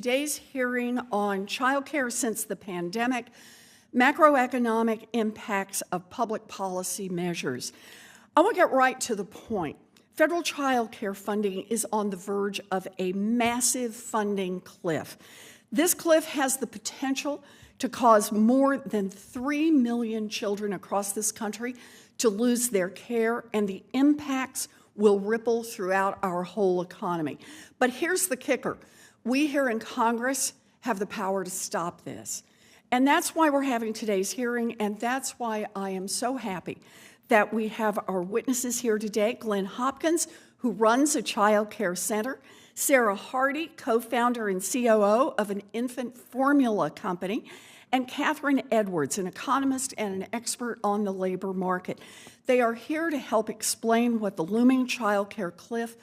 Today's hearing on childcare since the pandemic, macroeconomic impacts of public policy measures. I want to get right to the point. Federal childcare funding is on the verge of a massive funding cliff. This cliff has the potential to cause more than 3 million children across this country to lose their care, and the impacts will ripple throughout our whole economy. But here's the kicker. We here in Congress have the power to stop this. And that's why we're having today's hearing, and that's why I am so happy that we have our witnesses here today, Glenn Hopkins, who runs a child care center, Sarah Hardy, co-founder and COO of an infant formula company, and Catherine Edwards, an economist and an expert on the labor market. They are here to help explain what the looming child care cliff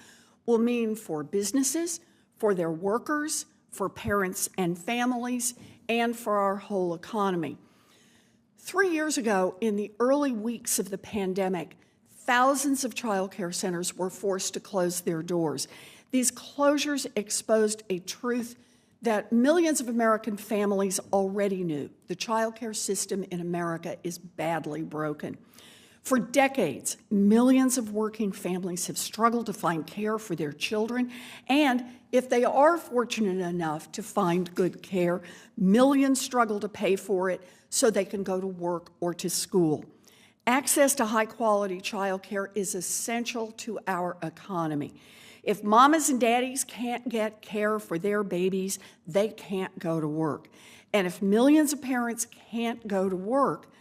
will mean for businesses, for their workers, for parents and families, and for our whole economy. 3 years ago, in the early weeks of the pandemic, thousands of child care centers were forced to close their doors. These closures exposed a truth that millions of American families already knew. The child care system in America is badly broken. For decades, millions of working families have struggled to find care for their children, and if they are fortunate enough to find good care, millions struggle to pay for it so they can go to work or to school. Access to high-quality child care is essential to our economy. If mamas and daddies can't get care for their babies, they can't go to work. And if millions of parents can't go to work,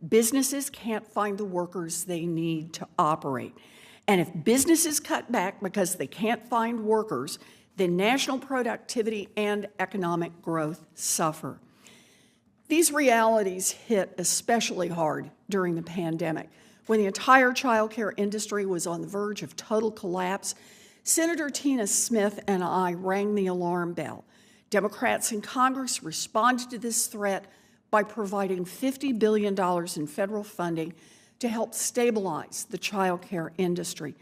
businesses can't find the workers they need to operate. And if businesses cut back because they can't find workers, then national productivity and economic growth suffer. These realities hit especially hard during the pandemic. When the entire child care industry was on the verge of total collapse, Senator Tina Smith and I rang the alarm bell. Democrats in Congress responded to this threat by providing $50 billion in federal funding to help stabilize the child care industry.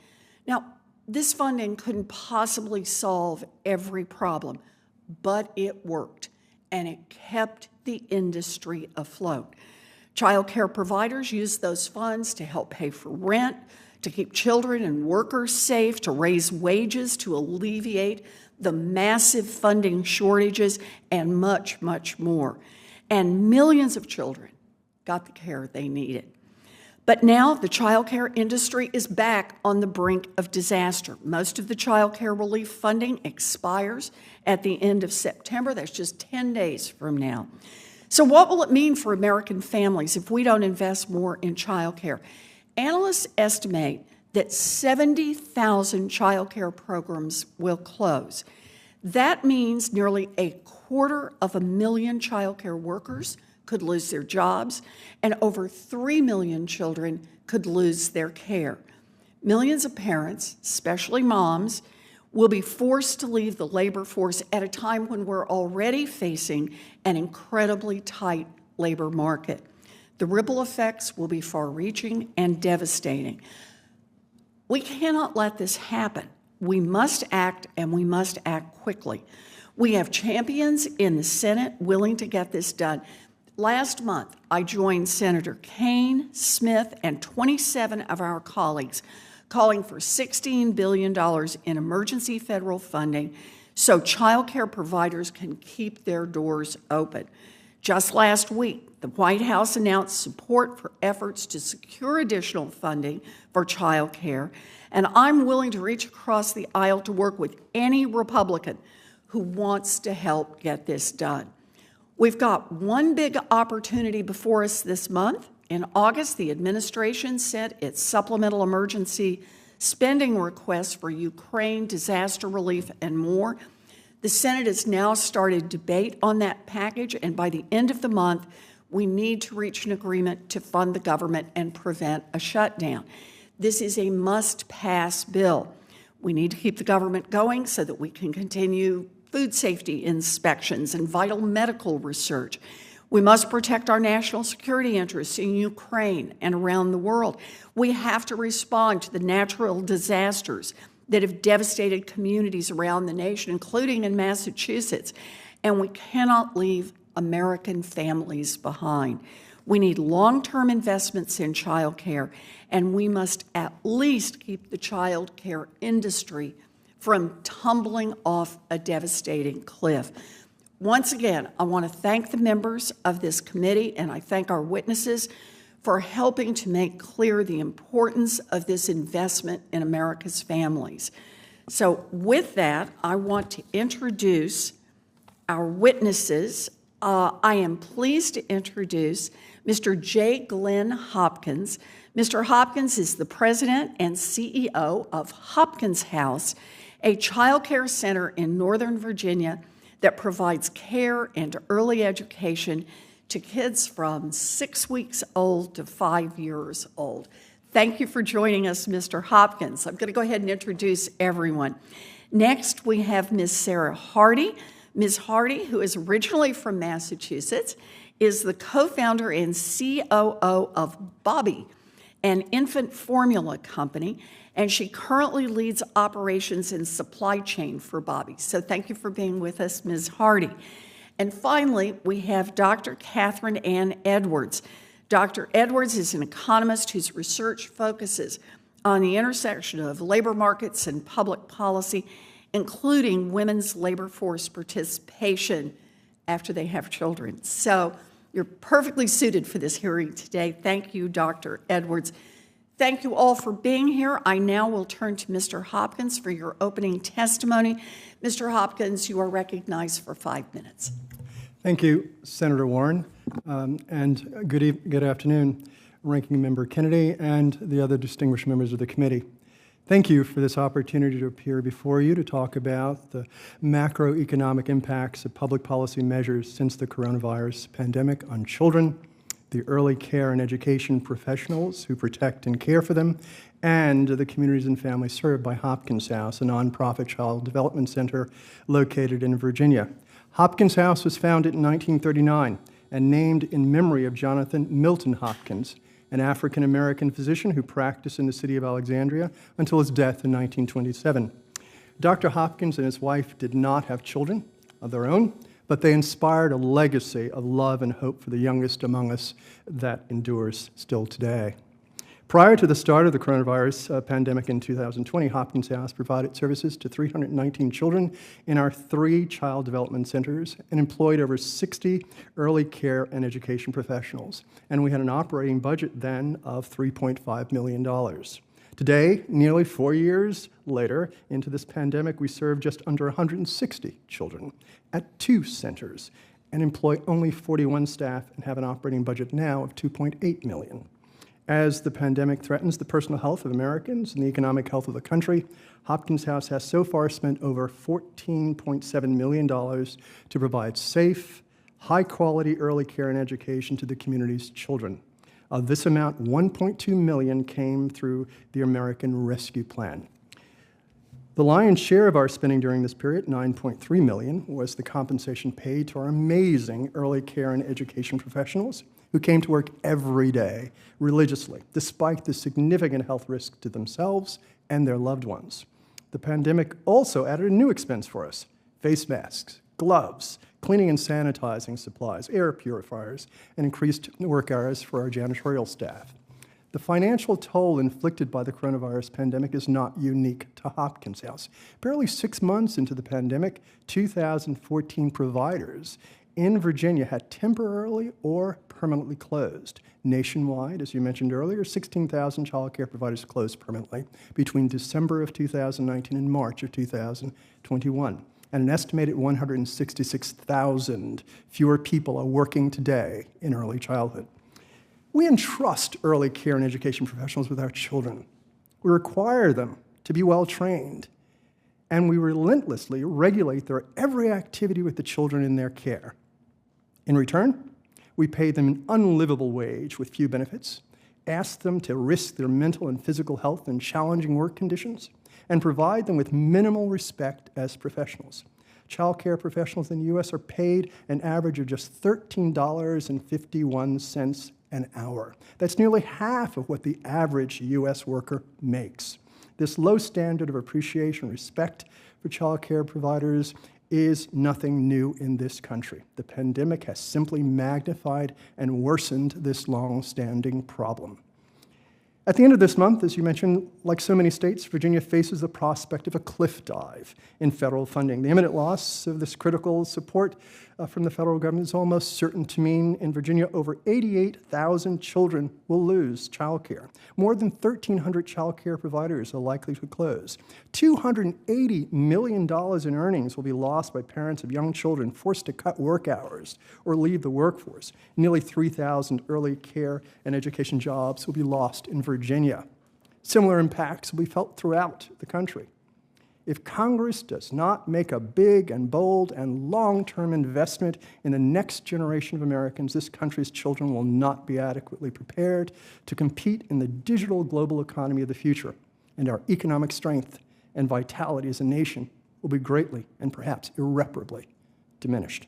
Now, this funding couldn't possibly solve every problem, but it worked, and it kept the industry afloat. Child care providers used those funds to help pay for rent, to keep children and workers safe, to raise wages, to alleviate the massive funding shortages, and much, much more. And millions of children got the care they needed. But now the child care industry is back on the brink of disaster. Most of the child care relief funding expires at the end of September. That's just 10 days from now. So what will it mean for American families if we don't invest more in child care? Analysts estimate that 70,000 child care programs will close. That means nearly 250,000 child care workers could lose their jobs, and over 3 million children could lose their care. Millions of parents, especially moms, will be forced to leave the labor force at a time when we're already facing an incredibly tight labor market. The ripple effects will be far-reaching and devastating. We cannot let this happen. We must act, and we must act quickly. We have champions in the Senate willing to get this done. Last month, I joined Senator Kaine, Smith, and 27 of our colleagues calling for $16 billion in emergency federal funding so child care providers can keep their doors open. Just last week, the White House announced support for efforts to secure additional funding for child care, and I'm willing to reach across the aisle to work with any Republican who wants to help get this done. We've got one big opportunity before us this month. In August, the administration sent its supplemental emergency spending request for Ukraine, disaster relief, and more. The Senate has now started debate on that package, and by the end of the month, we need to reach an agreement to fund the government and prevent a shutdown. This is a must-pass bill. We need to keep the government going so that we can continue food safety inspections and vital medical research. We must protect our national security interests in Ukraine and around the world. We have to respond to the natural disasters that have devastated communities around the nation, including in Massachusetts. and we cannot leave American families behind. We need long-term investments in childcare, and we must at least keep the childcare industry from tumbling off a devastating cliff. Once again, I want to thank the members of this committee, and I thank our witnesses for helping to make clear the importance of this investment in America's families. So with that, I want to introduce our witnesses. I am pleased to introduce Mr. J. Glenn Hopkins. Mr. Hopkins is the president and CEO of Hopkins House, a child care center in Northern Virginia that provides care and early education to kids from 6 weeks old to 5 years old. Thank you for joining us, Mr. Hopkins. I'm going to go ahead and introduce everyone. Next, we have Ms. Sarah Hardy. Ms. Hardy, who is originally from Massachusetts, is the co-founder and COO of Bobby, an infant formula company, and she currently leads operations and supply chain for Bobby. So thank you for being with us, Ms. Hardy. And finally, we have Dr. Catherine Ann Edwards. Dr. Edwards is an economist whose research focuses on the intersection of labor markets and public policy, including women's labor force participation after they have children. So you're perfectly suited for this hearing today. Thank you, Dr. Edwards. Thank you all for being here. I now will turn to Mr. Hopkins for your opening testimony. Mr. Hopkins, you are recognized for 5 minutes. Thank you, Senator Warren, and good afternoon, Ranking Member Kennedy and the other distinguished members of the committee. Thank you for this opportunity to appear before you to talk about the macroeconomic impacts of public policy measures since the coronavirus pandemic on children, the early care and education professionals who protect and care for them, and the communities and families served by Hopkins House, a nonprofit child development center located in Virginia. Hopkins House was founded in 1939 and named in memory of Jonathan Milton Hopkins, an African-American physician who practiced in the city of Alexandria until his death in 1927. Dr. Hopkins and his wife did not have children of their own, but they inspired a legacy of love and hope for the youngest among us that endures still today. Prior to the start of the coronavirus pandemic in 2020, Hopkins House provided services to 319 children in our 3 child development centers and employed over 60 early care and education professionals. And we had an operating budget then of $3.5 million. Today, nearly 4 years later into this pandemic, we serve just under 160 children at 2 centers and employ only 41 staff and have an operating budget now of $2.8 million. As the pandemic threatens the personal health of Americans and the economic health of the country, Hopkins House has so far spent over $14.7 million to provide safe, high-quality early care and education to the community's children. Of this amount, $1.2 million came through the American Rescue Plan. The lion's share of our spending during this period, $9.3 million, was the compensation paid to our amazing early care and education professionals who came to work every day religiously, despite the significant health risk to themselves and their loved ones. The pandemic also added a new expense for us: face masks, gloves, cleaning and sanitizing supplies, air purifiers, and increased work hours for our janitorial staff. The financial toll inflicted by the coronavirus pandemic is not unique to Hopkins House. Barely 6 months into the pandemic, 2,014 providers in Virginia had temporarily or permanently closed. Nationwide, as you mentioned earlier, 16,000 child care providers closed permanently between December of 2019 and March of 2021. And an estimated 166,000 fewer people are working today in early childhood. We entrust early care and education professionals with our children. We require them to be well-trained, and we relentlessly regulate their every activity with the children in their care. In return, we pay them an unlivable wage with few benefits, ask them to risk their mental and physical health in challenging work conditions, and provide them with minimal respect as professionals. Child care professionals in the U.S. are paid an average of just $13.51 an hour. That's nearly half of what the average U.S. worker makes. This low standard of appreciation and respect for child care providers is nothing new in this country. The pandemic has simply magnified and worsened this long-standing problem. At the end of this month, as you mentioned, like so many states, Virginia faces the prospect of a cliff dive in federal funding. The imminent loss of this critical support from the federal government is almost certain to mean in Virginia over 88,000 children will lose childcare. More than 1,300 childcare providers are likely to close. $280 million in earnings will be lost by parents of young children forced to cut work hours or leave the workforce. Nearly 3,000 early care and education jobs will be lost in Virginia. Similar impacts will be felt throughout the country. If Congress does not make a big and bold and long-term investment in the next generation of Americans, this country's children will not be adequately prepared to compete in the digital global economy of the future, and our economic strength and vitality as a nation will be greatly and perhaps irreparably diminished.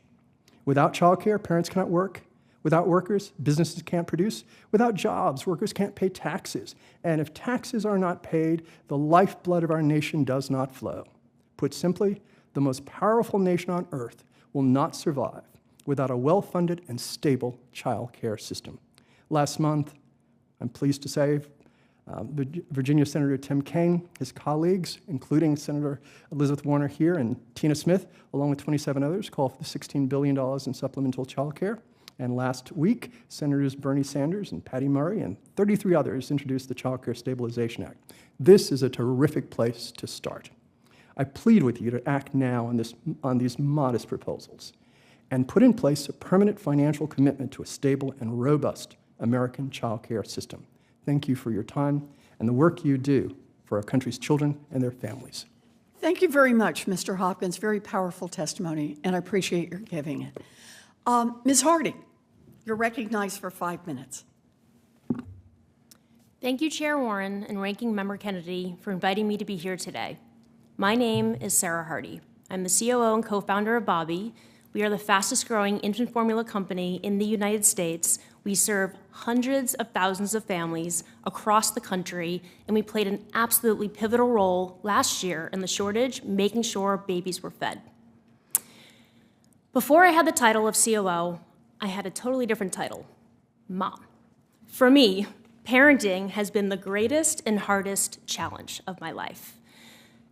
Without childcare, parents cannot work. Without workers, businesses can't produce. Without jobs, workers can't pay taxes. And if taxes are not paid, the lifeblood of our nation does not flow. Put simply, the most powerful nation on earth will not survive without a well-funded and stable child care system. Last month, I'm pleased to say, Virginia Senator Tim Kaine, his colleagues, including Senator Elizabeth Warner here and Tina Smith, along with 27 others, called for the $16 billion in supplemental child care. And last week, Senators Bernie Sanders and Patty Murray and 33 others introduced the Child Care Stabilization Act. This is a terrific place to start. I plead with you to act now on these modest proposals and put in place a permanent financial commitment to a stable and robust American child care system. Thank you for your time and the work you do for our country's children and their families. Thank you very much, Mr. Hopkins. Very powerful testimony, and I appreciate your giving it. Ms. Harding, you're recognized for 5 minutes. Thank you, Chair Warren and Ranking Member Kennedy, for inviting me to be here today. My name is Sarah Hardy. I'm the COO and co-founder of Bobby. We are the fastest growing infant formula company in the United States. We serve hundreds of thousands of families across the country, and we played an absolutely pivotal role last year in the shortage, making sure babies were fed. Before I had the title of COO, I had a totally different title, Mom. For me, parenting has been the greatest and hardest challenge of my life.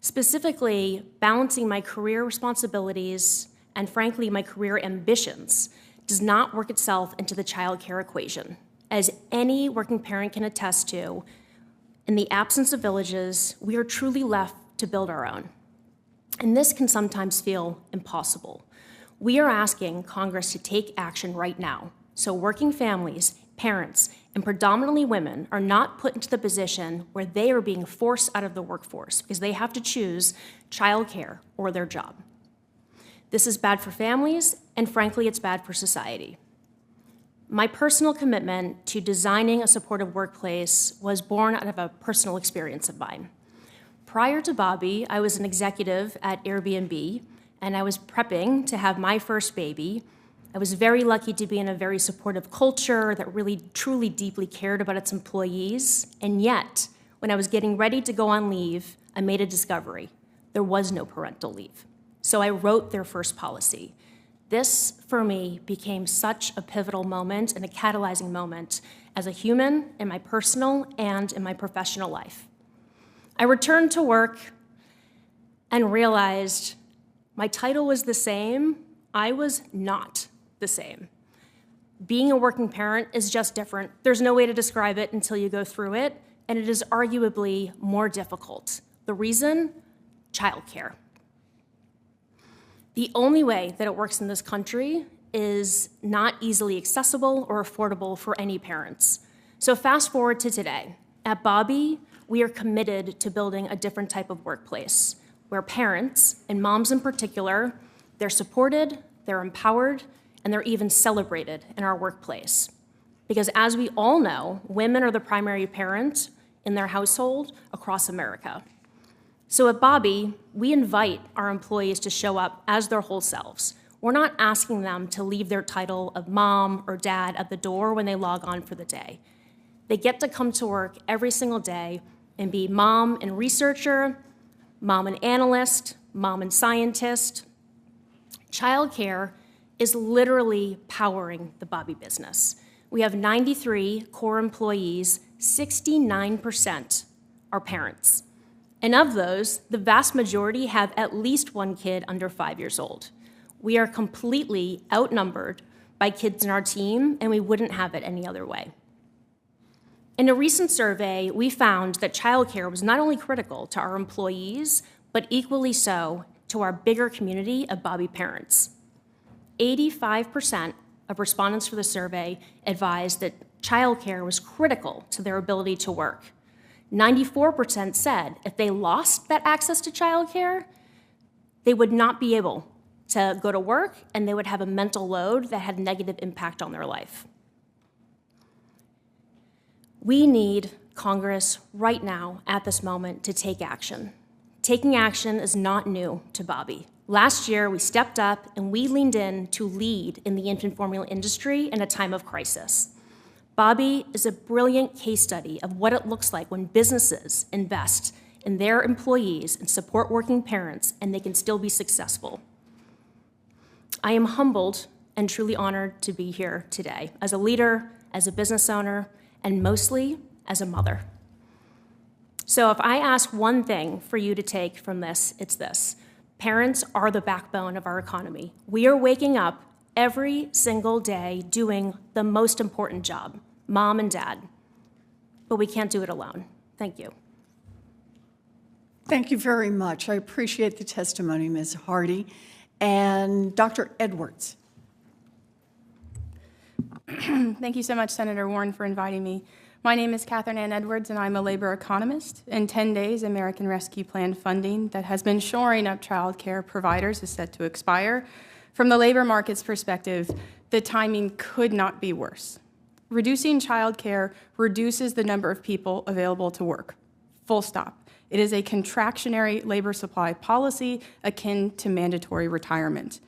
Specifically, balancing my career responsibilities and, frankly, my career ambitions does not work itself into the child care equation. As any working parent can attest to, in the absence of villages, we are truly left to build our own. And this can sometimes feel impossible. We are asking Congress to take action right now so working families, parents, and predominantly women are not put into the position where they are being forced out of the workforce because they have to choose childcare or their job. This is bad for families, and frankly, it's bad for society. My personal commitment to designing a supportive workplace was born out of a personal experience of mine. Prior to Bobby, I was an executive at Airbnb, and I was prepping to have my first baby. I was very lucky to be in a very supportive culture that really, truly, deeply cared about its employees. And yet, when I was getting ready to go on leave, I made a discovery. There was no parental leave. So I wrote their first policy. This, for me, became such a pivotal moment and a catalyzing moment as a human in my personal and in my professional life. I returned to work and realized my title was the same. I was not the same. Being a working parent is just different. There's no way to describe it until you go through it, and it is arguably more difficult. The reason? Childcare. The only way that it works in this country is not easily accessible or affordable for any parents. So fast forward to today. At Bobby, we are committed to building a different type of workplace where parents, and moms in particular, they're supported, they're empowered, and they're even celebrated in our workplace. Because as we all know, women are the primary parent in their household across America. So at Bobby, we invite our employees to show up as their whole selves. We're not asking them to leave their title of mom or dad at the door when they log on for the day. They get to come to work every single day and be mom and researcher, mom and analyst, mom and scientist, Childcare is literally powering the Bobby business. We have 93 core employees, 69% are parents. And of those, the vast majority have at least one kid under 5 years old. We are completely outnumbered by kids in our team, and we wouldn't have it any other way. In a recent survey, we found that childcare was not only critical to our employees, but equally so to our bigger community of Bobby parents. 85% of respondents for the survey advised that childcare was critical to their ability to work. 94% said if they lost that access to childcare, they would not be able to go to work and they would have a mental load that had a negative impact on their life. We need Congress right now, at this moment, to take action. Taking action is not new to Bobby. Last year, we stepped up and we leaned in to lead in the infant formula industry in a time of crisis. Bobby is a brilliant case study of what it looks like when businesses invest in their employees and support working parents, and they can still be successful. I am humbled and truly honored to be here today as a leader, as a business owner, and mostly as a mother. So if I ask one thing for you to take from this, it's this. Parents are the backbone of our economy. We are waking up every single day doing the most important job, mom and dad. But we can't do it alone. Thank you. Thank you very much. I appreciate the testimony, Ms. Hardy. And Dr. Edwards. Thank you so much, Senator Warren, for inviting me. My name is Catherine Ann Edwards, and I'm a labor economist. In 10 days, American Rescue Plan funding that has been shoring up child care providers is set to expire. From the labor market's perspective, the timing could not be worse. Reducing child care reduces the number of people available to work. Full stop. It is a contractionary labor supply policy akin to mandatory retirement.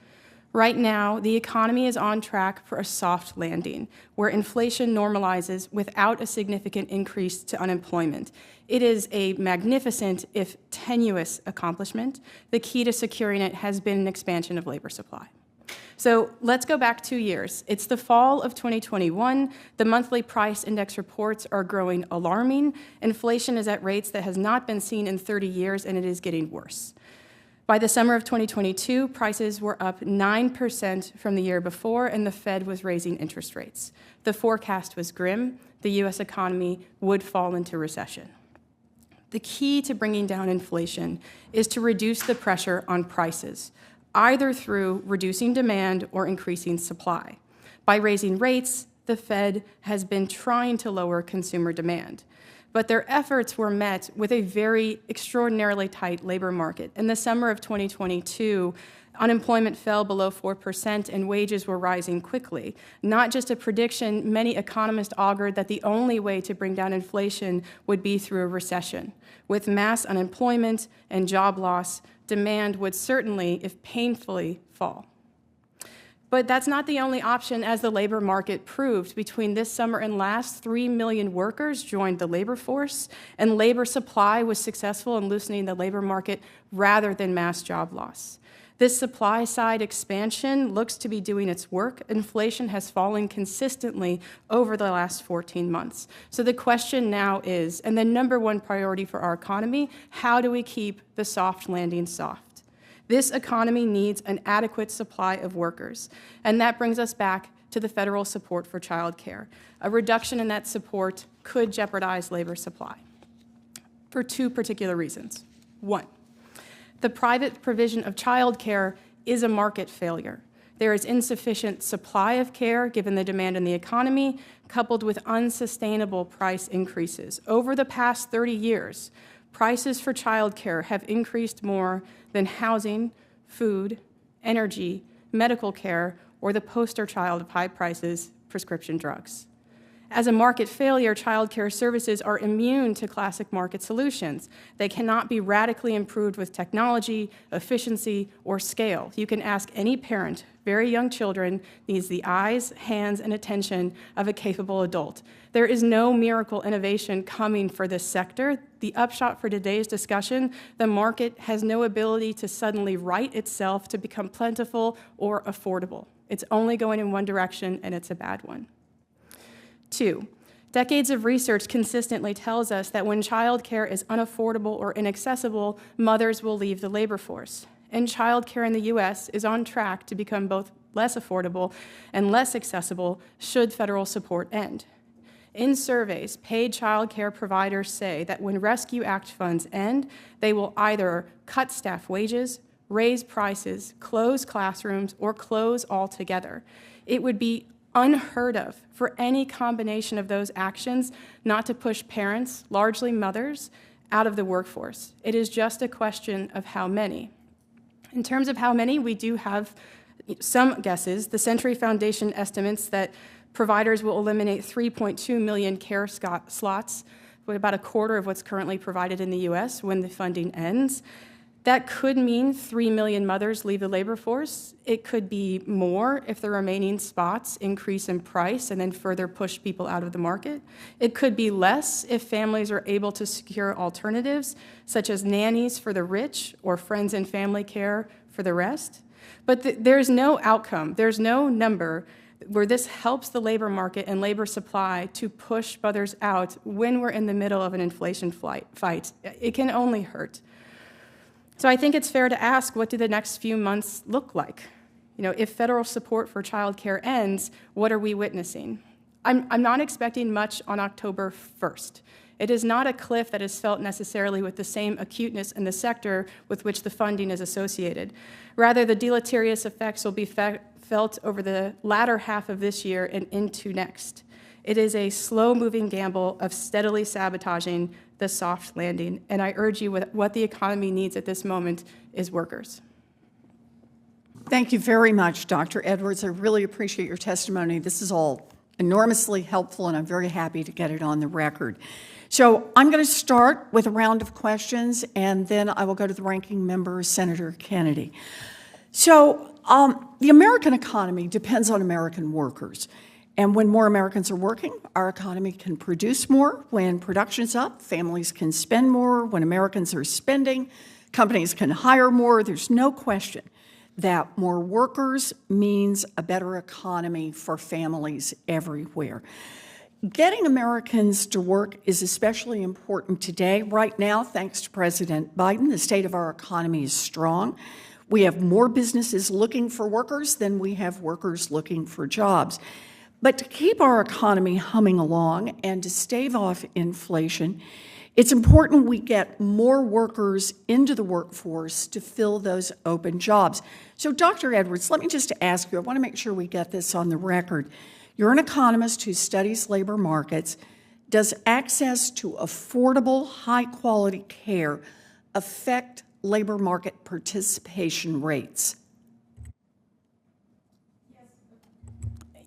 Right now, the economy is on track for a soft landing, where inflation normalizes without a significant increase to unemployment. It is a magnificent, if tenuous, accomplishment. The key to securing it has been an expansion of labor supply. So let's go back 2 years. It's the fall of 2021. The monthly price index reports are growing alarming. Inflation is at rates that has not been seen in 30 years, and it is getting worse. By the summer of 2022, prices were up 9% from the year before, and the Fed was raising interest rates. The forecast was grim. The U.S. economy would fall into recession. The key to bringing down inflation is to reduce the pressure on prices, either through reducing demand or increasing supply. By raising rates, the Fed has been trying to lower consumer demand. But their efforts were met with a very extraordinarily tight labor market. In the summer of 2022, unemployment fell below 4% and wages were rising quickly. Not just a prediction, many economists augured that the only way to bring down inflation would be through a recession. With mass unemployment and job loss, demand would certainly, if painfully, fall. But that's not the only option, as the labor market proved. Between this summer and last, 3 million workers joined the labor force, and labor supply was successful in loosening the labor market rather than mass job loss. This supply-side expansion looks to be doing its work. Inflation has fallen consistently over the last 14 months. So the question now is, and the number one priority for our economy, how do we keep the soft landing soft? This economy needs an adequate supply of workers, and that brings us back to the federal support for childcare. A reduction in that support could jeopardize labor supply for 2 particular reasons. 1, the private provision of childcare is a market failure. There is insufficient supply of care given the demand in the economy, coupled with unsustainable price increases. Over the past 30 years, prices for childcare have increased more than housing, food, energy, medical care, or the poster child of high prices, prescription drugs. As a market failure, childcare services are immune to classic market solutions. They cannot be radically improved with technology, efficiency, or scale. You can ask any parent. Very young children needs the eyes, hands, and attention of a capable adult. There is no miracle innovation coming for this sector. The upshot for today's discussion, the market has no ability to suddenly right itself to become plentiful or affordable. It's only going in one direction, and it's a bad one. 2, decades of research consistently tells us that when childcare is unaffordable or inaccessible, mothers will leave the labor force. And childcare in the U.S. is on track to become both less affordable and less accessible should federal support end. In surveys, paid childcare providers say that when Rescue Act funds end, they will either cut staff wages, raise prices, close classrooms, or close altogether. It would be unheard of for any combination of those actions not to push parents, largely mothers, out of the workforce. It is just a question of how many. In terms of how many, we do have some guesses. The Century Foundation estimates that providers will eliminate 3.2 million care slots, with about a quarter of what's currently provided in the U.S. when the funding ends. That could mean 3 million mothers leave the labor force. It could be more if the remaining spots increase in price and then further push people out of the market. It could be less if families are able to secure alternatives, such as nannies for the rich or friends and family care for the rest. But there's no outcome, there's no number where this helps the labor market and labor supply to push mothers out when we're in the middle of an inflation fight. It can only hurt. So I think it's fair to ask, what do the next few months look like? If federal support for childcare ends, what are we witnessing? I'm not expecting much on October 1st. It is not a cliff that is felt necessarily with the same acuteness in the sector with which the funding is associated. Rather, the deleterious effects will be felt over the latter half of this year and into next. It is a slow-moving gamble of steadily sabotaging the soft landing, and I urge you, what the economy needs at this moment is workers. Thank you very much, Dr. Edwards. I really appreciate your testimony. This is all enormously helpful, and I'm very happy to get it on the record. So I'm going to start with a round of questions, and then I will go to the ranking member, Senator Kennedy. So the American economy depends on American workers. And when more Americans are working, our economy can produce more. When production's up, families can spend more. When Americans are spending, companies can hire more. There's no question that more workers means a better economy for families everywhere. Getting Americans to work is especially important today. Right now, thanks to President Biden, the state of our economy is strong. We have more businesses looking for workers than we have workers looking for jobs. But to keep our economy humming along and to stave off inflation, it's important we get more workers into the workforce to fill those open jobs. So, Dr. Edwards, let me just ask you, I want to make sure we get this on the record. You're an economist who studies labor markets. Does access to affordable, high-quality care affect labor market participation rates?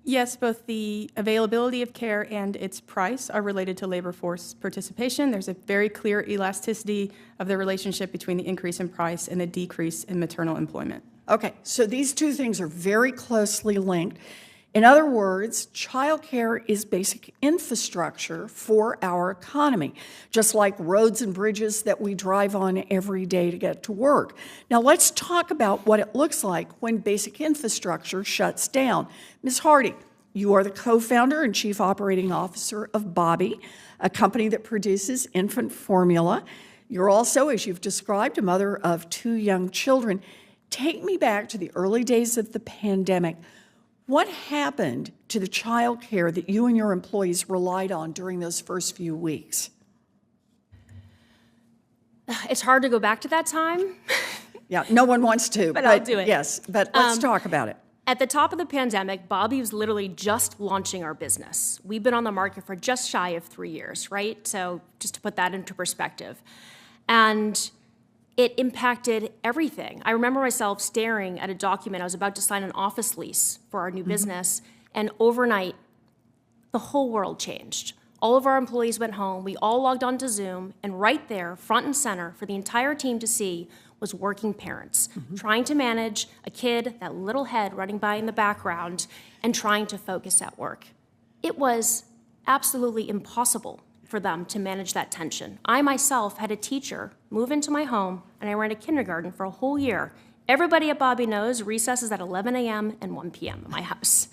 Yes, both the availability of care and its price are related to labor force participation. There's a very clear elasticity of the relationship between the increase in price and the decrease in maternal employment. Okay, so these two things are very closely linked. In other words, childcare is basic infrastructure for our economy, just like roads and bridges that we drive on every day to get to work. Now, let's talk about what it looks like when basic infrastructure shuts down. Ms. Hardy, you are the co-founder and chief operating officer of Bobby, a company that produces infant formula. You're also, as you've described, a mother of 2 young children. Take me back to the early days of the pandemic. What happened to the child care that you and your employees relied on during those first few weeks? It's hard to go back to that time. Yeah, no one wants to. But I'll do it. Yes, but let's talk about it. At the top of the pandemic, Bobby was literally just launching our business. We've been on the market for just shy of 3 years, right? So just to put that into perspective. And it impacted everything. I remember myself staring at a document. I was about to sign an office lease for our new business, and overnight, the whole world changed. All of our employees went home, we all logged onto Zoom, and right there, front and center for the entire team to see was working parents, trying to manage a kid, that little head running by in the background, and trying to focus at work. It was absolutely impossible for them to manage that tension. I myself had a teacher move into my home, and I ran a kindergarten for a whole year. Everybody at Bobby knows recess is at 11 a.m. and 1 p.m. at my house.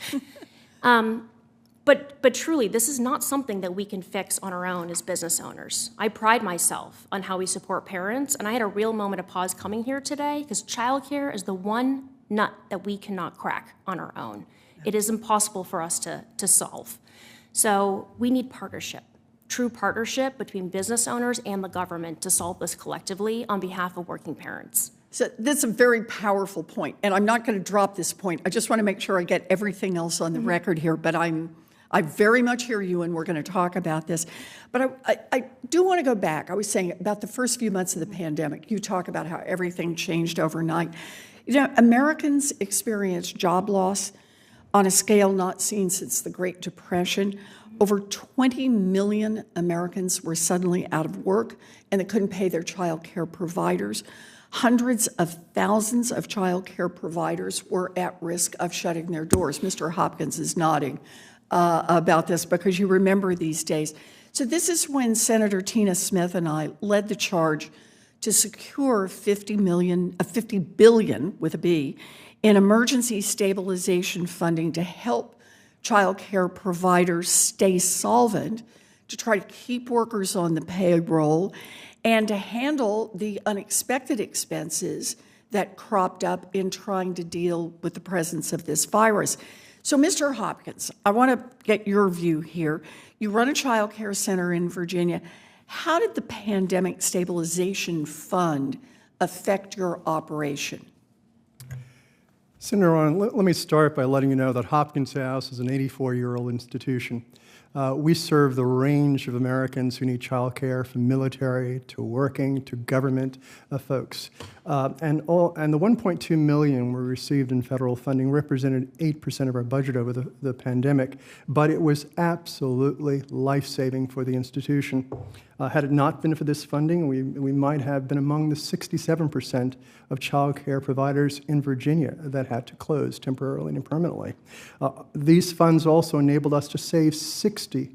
But truly, this is not something that we can fix on our own as business owners. I pride myself on how we support parents, and I had a real moment of pause coming here today because childcare is the one nut that we cannot crack on our own. It is impossible for us to solve. So we need partnership, true partnership between business owners and the government to solve this collectively on behalf of working parents. So that's a very powerful point, and I'm not going to drop this point. I just want to make sure I get everything else on the record here, but I very much hear you, and we're going to talk about this. But I do want to go back. I was saying about the first few months of the pandemic, you talk about how everything changed overnight. You know, Americans experienced job loss on a scale not seen since the Great Depression. Over 20 million Americans were suddenly out of work, and they couldn't pay their child care providers. Hundreds of thousands of child care providers were at risk of shutting their doors. Mr. Hopkins is nodding about this because you remember these days. So this is when Senator Tina Smith and I led the charge to secure $50 billion with a B in emergency stabilization funding to help child care providers stay solvent, to try to keep workers on the payroll, and to handle the unexpected expenses that cropped up in trying to deal with the presence of this virus. So, Mr. Hopkins, I want to get your view here. You run a child care center in Virginia. How did the Pandemic Stabilization Fund affect your operation? Senator Warren, let me start by letting you know that Hopkins House is an 84-year-old institution. We serve the range of Americans who need child care, from military to working to government folks. And the $1.2 million we received in federal funding represented 8% of our budget over the pandemic, but it was absolutely life-saving for the institution. Had it not been for this funding, we might have been among the 67% of child care providers in Virginia that had to close temporarily and permanently. These funds also enabled us to save 60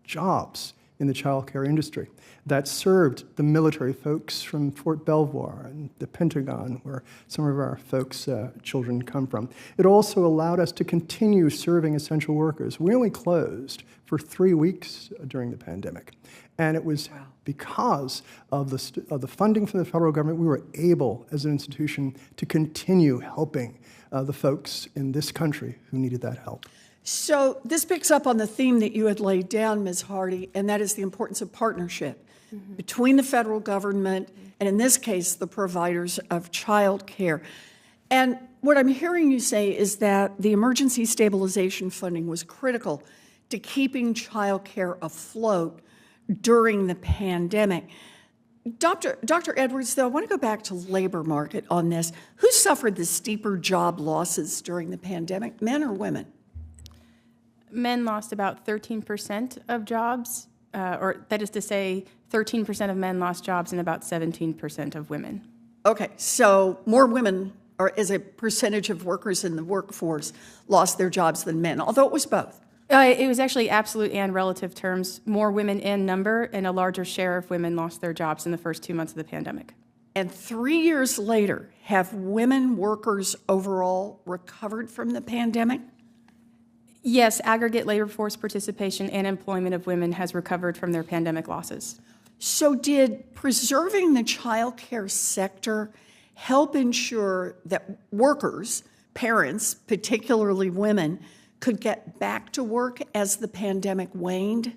jobs in the child care industry that served the military folks from Fort Belvoir and the Pentagon, where some of our folks' children come from. It also allowed us to continue serving essential workers. We only closed for 3 weeks during the pandemic. And it was because of the funding from the federal government, we were able, as an institution, to continue helping the folks in this country who needed that help. So this picks up on the theme that you had laid down, Ms. Hardy, and that is the importance of partnership between the federal government and, in this case, the providers of child care. And what I'm hearing you say is that the emergency stabilization funding was critical to keeping child care afloat during the pandemic. Dr. Edwards, though, I want to go back to labor market on this. Who suffered the steeper job losses during the pandemic, men or women? Men lost about 13% of jobs, or that is to say, 13% of men lost jobs and about 17% of women. Okay, so more women, or as a percentage of workers in the workforce, lost their jobs than men, although it was both. It was actually absolute and relative terms. More women in number, and a larger share of women lost their jobs in the first 2 months of the pandemic. And 3 years later, have women workers overall recovered from the pandemic? Yes, aggregate labor force participation and employment of women has recovered from their pandemic losses. So did preserving the child care sector help ensure that workers, parents, particularly women, could get back to work as the pandemic waned?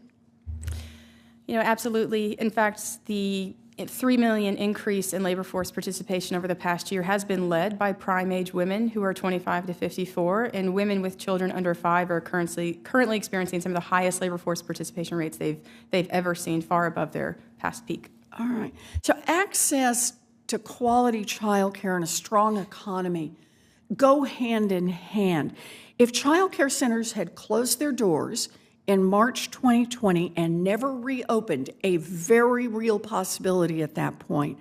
You know, absolutely. In fact, the 3 million increase in labor force participation over the past year has been led by prime age women who are 25 to 54, and women with children under 5 are currently experiencing some of the highest labor force participation rates they've ever seen, far above their past peak. All right. So access to quality child care and a strong economy go hand in hand. If child care centers had closed their doors in March 2020 and never reopened, a very real possibility at that point,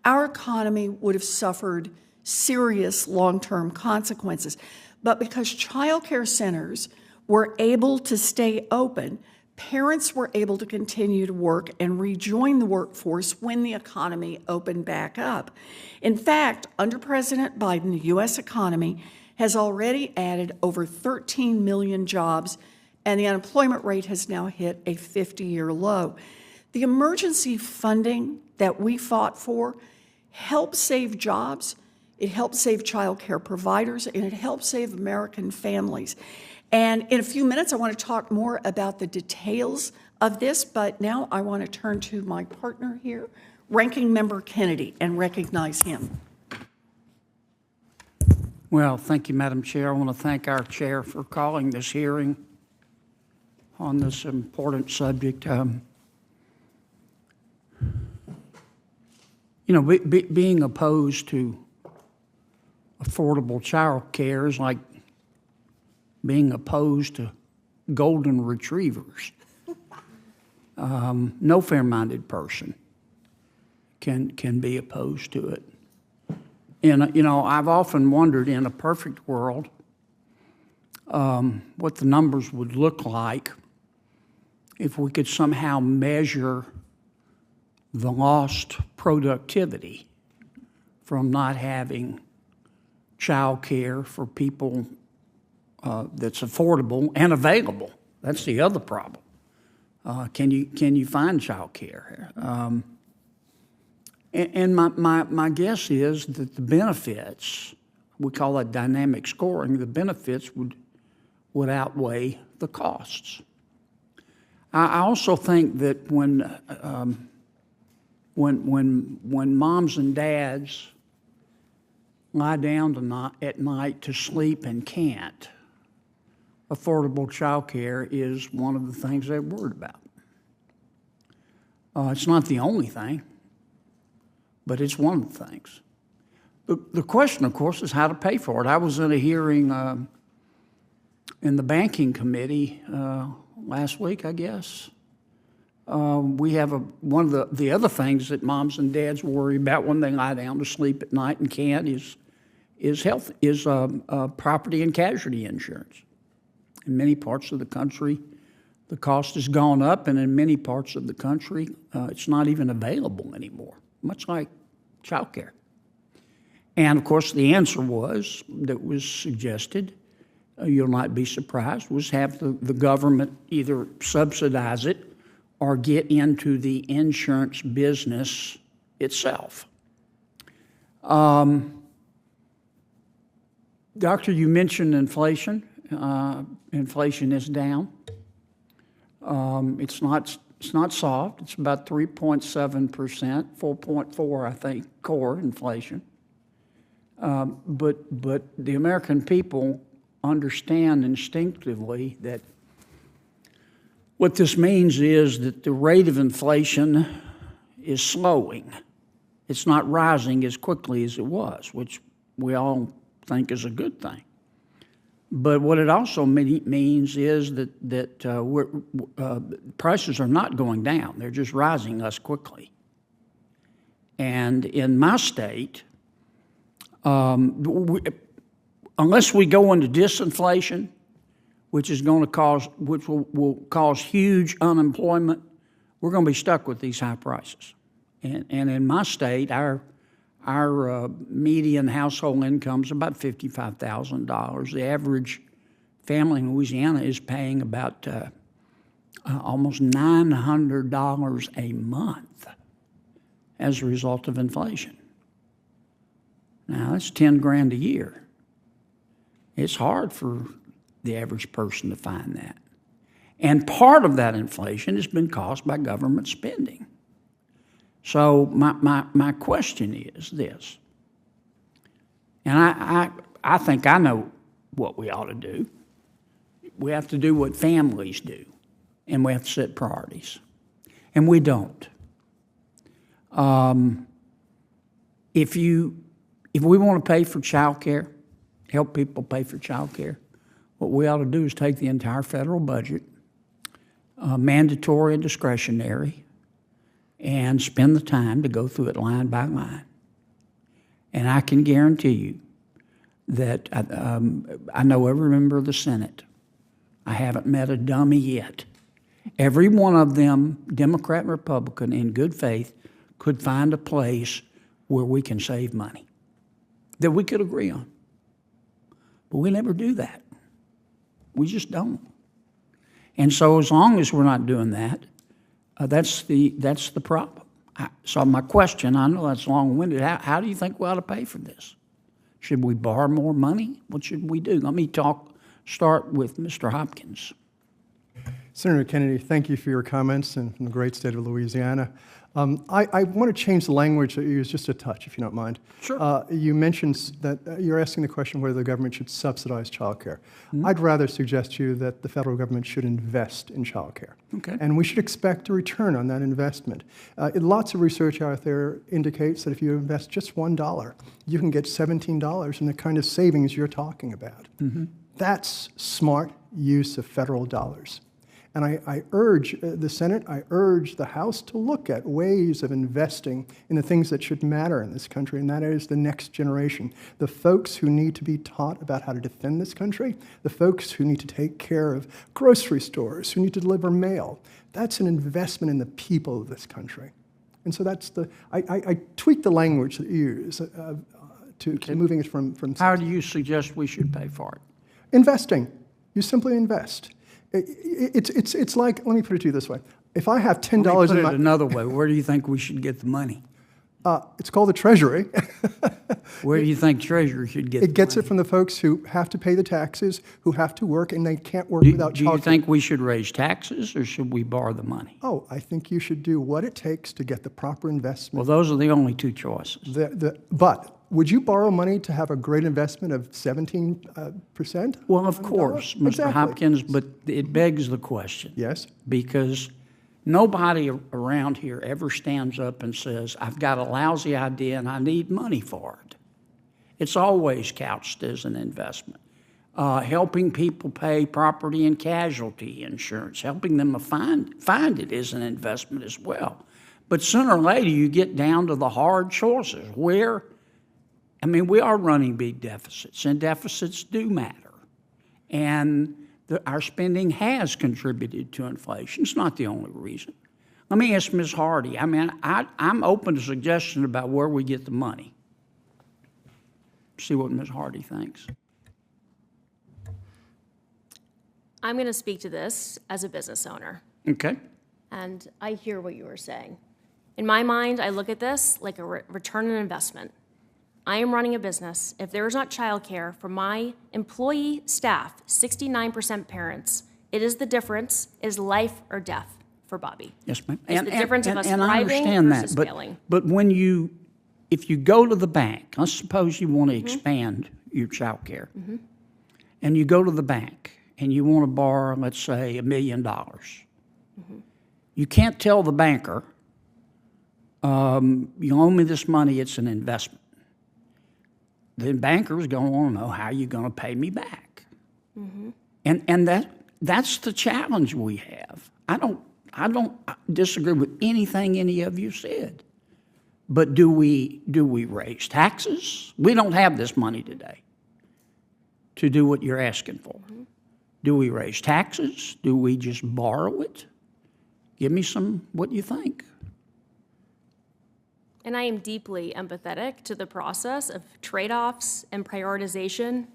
our economy would have suffered serious long-term consequences. But because child care centers were able to stay open, parents were able to continue to work and rejoin the workforce when the economy opened back up. In fact, under President Biden, the U.S. economy has already added over 13 million jobs, and the unemployment rate has now hit a 50-year low. The emergency funding that we fought for helped save jobs, it helped save child care providers, and it helped save American families. And in a few minutes, I want to talk more about the details of this, but now I want to turn to my partner here, Ranking Member Kennedy, and recognize him. Well, thank you, Madam Chair. I want to thank our chair for calling this hearing on this important subject. Being opposed to affordable child care is like being opposed to golden retrievers. No fair-minded person can be opposed to it. And, I've often wondered, in a perfect world, what the numbers would look like if we could somehow measure the lost productivity from not having child care for people that's affordable and available. That's the other problem. Can you find child care? And my guess is that the benefits, we call that dynamic scoring, the benefits would outweigh the costs. I also think that when moms and dads lie down at night to sleep and can't, affordable child care is one of the things they're worried about. It's not the only thing, but it's one of the things. The question, of course, is how to pay for it. I was in a hearing in the banking committee last week, I guess. We have one of the other things that moms and dads worry about when they lie down to sleep at night and can't is property and casualty insurance. In many parts of the country, the cost has gone up, and in many parts of the country, it's not even available anymore, much like child care. And, of course, the answer that was suggested, you'll not be surprised, was have the government either subsidize it or get into the insurance business itself. Doctor, you mentioned inflation. Inflation is down. It's not soft. It's about 3.7%, 4.4, I think, core inflation. But the American people understand instinctively that what this means is that the rate of inflation is slowing. It's not rising as quickly as it was, which we all think is a good thing. But what it also means is that prices are not going down. They're just rising less quickly. And in my state, unless we go into disinflation, which will cause huge unemployment, we're going to be stuck with these high prices. And in my state, our median household income is about $55,000. The average family in Louisiana is paying about almost $900 a month as a result of inflation. Now, that's $10,000 a year. It's hard for the average person to find that. And part of that inflation has been caused by government spending. So my question is this, and I think I know what we ought to do. We have to do what families do, and we have to set priorities, and we don't. If we want to pay for child care, help people pay for child care, what we ought to do is take the entire federal budget mandatory and discretionary, and spend the time to go through it line by line. And I can guarantee you that I know every member of the Senate. I haven't met a dummy yet. Every one of them, Democrat and Republican, in good faith, could find a place where we can save money that we could agree on. But we never do that. We just don't. And so as long as we're not doing that, that's the problem. So my question, I know that's long-winded, how do you think we ought to pay for this? Should we borrow more money? What should we do? Let me start with Mr. Hopkins. Senator Kennedy, thank you for your comments and from the great state of Louisiana. I want to change the language that you use just a touch, if you don't mind. Sure. You mentioned that you're asking the question whether the government should subsidize childcare. I'd rather suggest to you that the federal government should invest in childcare. Okay. And we should expect a return on that investment. Lots of research out there indicates that if you invest just $1, you can get $17 in the kind of savings you're talking about. That's smart use of federal dollars. And I urge the Senate, I urge the House to look at ways of investing in the things that should matter in this country, and that is the next generation. The folks who need to be taught about how to defend this country, the folks who need to take care of grocery stores, who need to deliver mail. That's an investment in the people of this country. And so that's I tweak the language that you use to moving it from How do you suggest we should pay for it? investing. You simply invest. It's like, let me put it to you this way. If I have $10 Let me put in it my... another way. Where do you think we should get the money? It's called the Treasury. Where do you think Treasury should get It gets it from the folks who have to pay the taxes, who have to work, and they can't work without Do you childcare. think we should raise taxes, or should we borrow the money? Oh, I think you should do what it takes to get the proper Well, investment. those are the only two choices. But would you borrow money to have a great investment of 17%? Well, of course, Mr. Exactly. Hopkins, but it begs the question. Yes. Because nobody around here ever stands up and says, I've got a lousy idea and I need money for it. It's always couched as an investment. Helping people pay property and casualty insurance, helping them find it is an investment as well. But sooner or later, you get down to the hard choices where, I mean, we are running big deficits, and deficits do matter. And our spending has contributed to inflation. It's not the only reason. Let me ask Ms. Hardy. I mean, I'm open to suggestions about where we get the money. See what Ms. Hardy thinks. I'm going to speak to this as a business owner, Okay. and I hear what you were saying. In my mind, I look at this like a return on investment. I am running a business. If there is not childcare for my employee staff, 69% parents, it is the difference, is life or death for Bobby. Yes, ma'am. It's the difference of us and I thriving understand versus that, failing. but if you go to the bank, let's suppose you want to expand your child care, and you go to the bank and you want to borrow, let's say, $1 million. You can't tell the banker, you owe me this money, it's an investment. The banker's going to want to know how you're going to pay me back. And that's the challenge we have. I don't disagree with anything any of you said. But do we raise taxes? We don't have this money today to do what you're asking for. Do we raise taxes? Do we just borrow it? Give me what you think. And I am deeply empathetic to the process of trade-offs and prioritization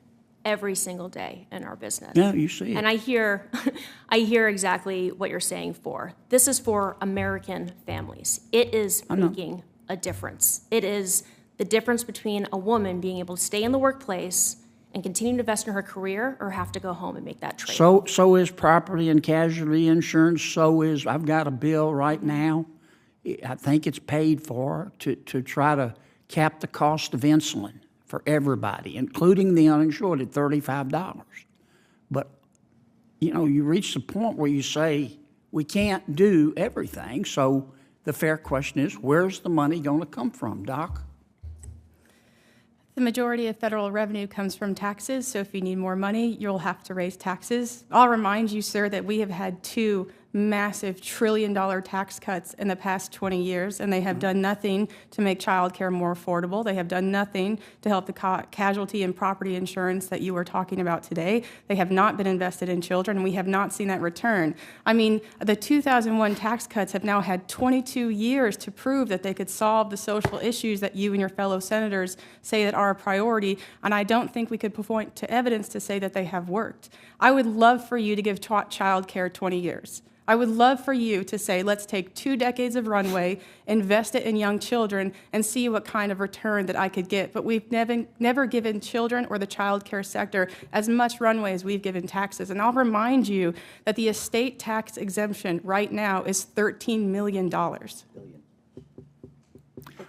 every single day in our business. Yeah, you see it. And I hear exactly what you're saying for. This is for American families. It is making a difference. It is the difference between a woman being able to stay in the workplace and continue to invest in her career or have to go home and make that trade. So is property and casualty insurance. I've got a bill right now. I think it's paid for to try to cap the cost of insulin for everybody, including the uninsured, at $35. But, you reach the point where you say, we can't do everything. So the fair question is, where's the money going to come from, Doc? The majority of federal revenue comes from taxes, so if you need more money, you'll have to raise taxes. I'll remind you, sir, that we have had 2 massive trillion-dollar tax cuts in the past 20 years, and they have done nothing to make childcare more affordable. They have done nothing to help the casualty and property insurance that you were talking about today. They have not been invested in children, and we have not seen that return. I mean, the 2001 tax cuts have now had 22 years to prove that they could solve the social issues that you and your fellow senators say that are a priority, and I don't think we could point to evidence to say that they have worked. I would love for you to give child care 20 years. I would love for you to say, let's take 2 decades of runway, invest it in young children, and see what kind of return that I could get. But we've never given children or the child care sector as much runway as we've given taxes. And I'll remind you that the estate tax exemption right now is $13 million.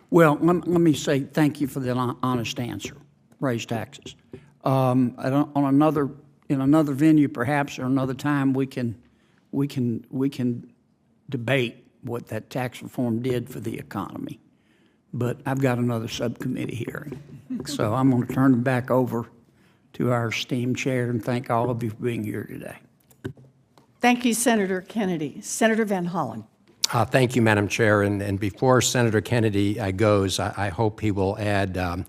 Well, let me say thank you for the honest answer. Raise taxes. In another venue, perhaps, or another time, we can debate what that tax reform did for the economy. But I've got another subcommittee hearing, so I'm going to turn it back over to our esteemed chair and thank all of you for being here today. Thank you, Senator Kennedy. Senator Van Hollen. Thank you, Madam Chair. And before Senator Kennedy goes, I hope he will add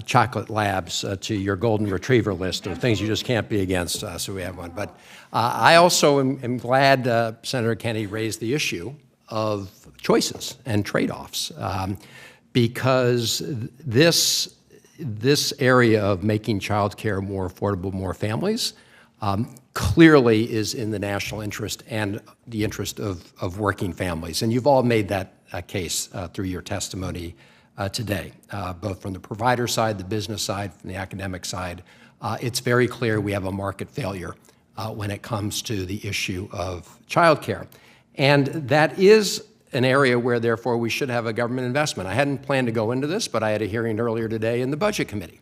chocolate labs to your golden retriever list of things you just can't be against, so we have one. But I also am glad Senator Kennedy raised the issue of choices and trade-offs, because this area of making child care more affordable, more families, clearly is in the national interest and the interest of working families. And you've all made that case through your testimony today, both from the provider side, the business side, from the academic side. It's very clear we have a market failure when it comes to the issue of childcare. And that is an area where, therefore, we should have a government investment. I hadn't planned to go into this, but I had a hearing earlier today in the Budget Committee.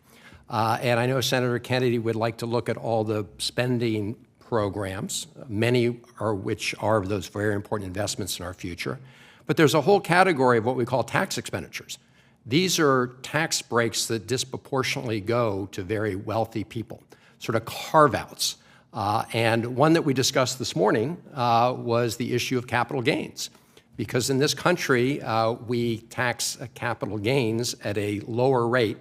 And I know Senator Kennedy would like to look at all the spending programs, many which are those very important investments in our future. But there's a whole category of what we call tax expenditures. These are tax breaks that disproportionately go to very wealthy people, sort of carve-outs. And one that we discussed this morning was the issue of capital gains. Because in this country, we tax capital gains at a lower rate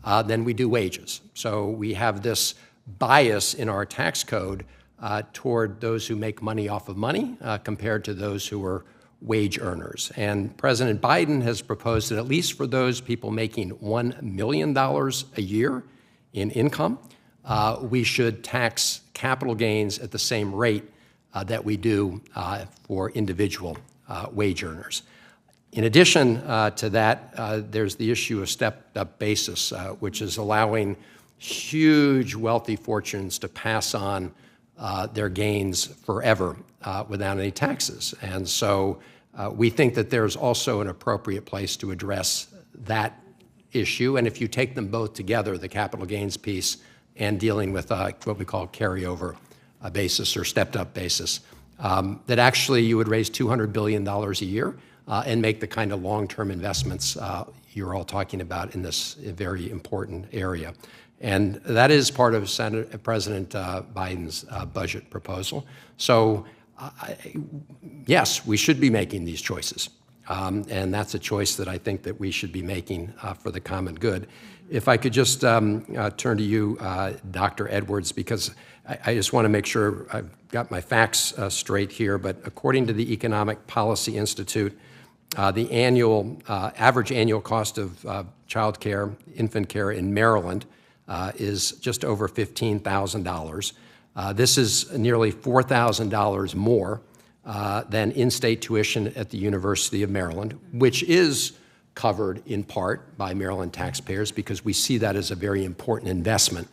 than we do wages. So we have this bias in our tax code toward those who make money off of money compared to those who are wage earners. And President Biden has proposed that at least for those people making $1 million a year in income, we should tax capital gains at the same rate that we do for individual wage earners. In addition to that, there's the issue of stepped-up basis, which is allowing huge wealthy fortunes to pass on their gains forever without any taxes. And so we think that there's also an appropriate place to address that issue. And if you take them both together, the capital gains piece and dealing with what we call carryover basis or stepped-up basis, that actually you would raise $200 billion a year and make the kind of long-term investments you're all talking about in this very important area. And that is part of President Biden's budget proposal. So yes, we should be making these choices. And that's a choice that I think that we should be making for the common good. If I could just turn to you, Dr. Edwards, because I just want to make sure I've got my facts straight here, but according to the Economic Policy Institute, the average annual cost of child care, infant care in Maryland is just over $15,000. This is nearly $4,000 more than in-state tuition at the University of Maryland, which is covered in part by Maryland taxpayers because we see that as a very important investment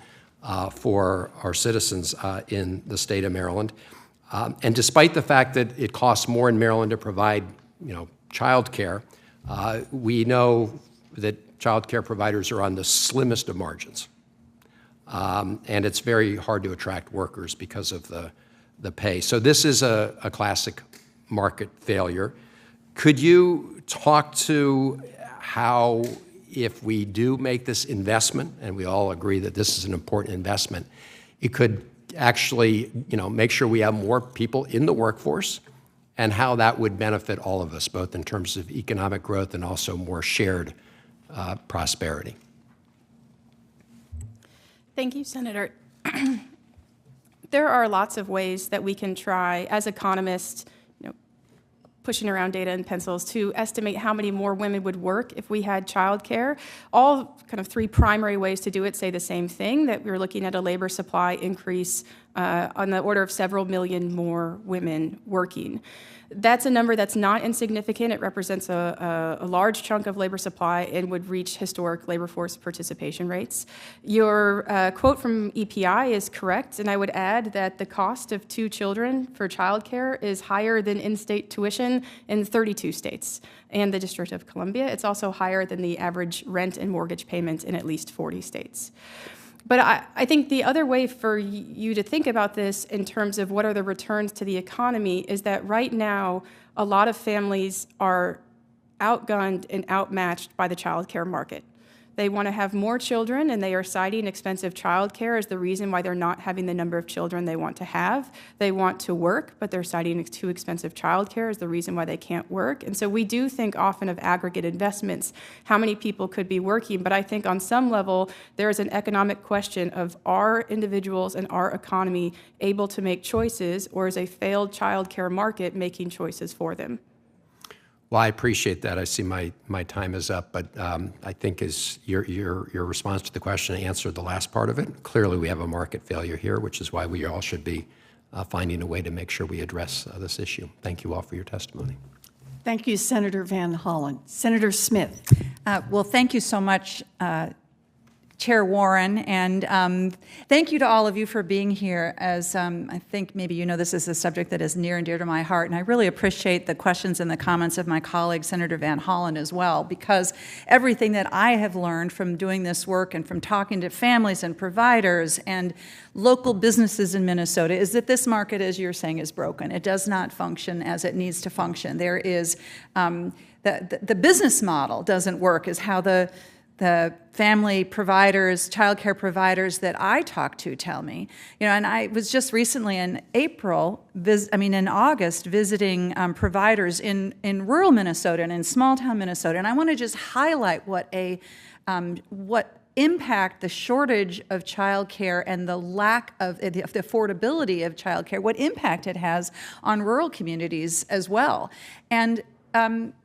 for our citizens in the state of Maryland. And despite the fact that it costs more in Maryland to provide, child care, we know that child care providers are on the slimmest of margins. And it's very hard to attract workers because of the pay. So this is a classic market failure. Could you talk to how, if we do make this investment, and we all agree that this is an important investment, it could actually, make sure we have more people in the workforce and how that would benefit all of us, both in terms of economic growth and also more shared prosperity. Thank you, Senator. There are lots of ways that we can try, as economists, pushing around data and pencils, to estimate how many more women would work if we had childcare. All kind of three primary ways to do it say the same thing, that we're looking at a labor supply increase on the order of several million more women working. That's a number that's not insignificant. It represents a large chunk of labor supply and would reach historic labor force participation rates. Your quote from EPI is correct, and I would add that the cost of 2 children for childcare is higher than in-state tuition in 32 states and the District of Columbia. It's also higher than the average rent and mortgage payments in at least 40 states. But I think the other way for you to think about this in terms of what are the returns to the economy is that right now, a lot of families are outgunned and outmatched by the child care market. They want to have more children, and they are citing expensive child care as the reason why they're not having the number of children they want to have. They want to work, but they're citing too expensive child care as the reason why they can't work. And so we do think often of aggregate investments, how many people could be working, but I think on some level there is an economic question of, are individuals and our economy able to make choices, or is a failed child care market making choices for them? Well, I appreciate that. I see my time is up, but I think as your response to the question answered the last part of it. Clearly, we have a market failure here, which is why we all should be finding a way to make sure we address this issue. Thank you all for your testimony. Thank you, Senator Van Hollen. Senator Smith. Well, thank you so much, Chair Warren, and thank you to all of you for being here. As I think maybe you know, this is a subject that is near and dear to my heart, and I really appreciate the questions and the comments of my colleague, Senator Van Hollen, as well, because everything that I have learned from doing this work and from talking to families and providers and local businesses in Minnesota is that this market, as you're saying, is broken. It does not function as it needs to function. There is, the business model doesn't work, is how the family providers, childcare providers that I talk to tell me. And I was just recently in August, visiting providers in rural Minnesota and in small-town Minnesota, and I want to just highlight what impact the shortage of childcare and the lack of the affordability of childcare, what impact it has on rural communities as well. And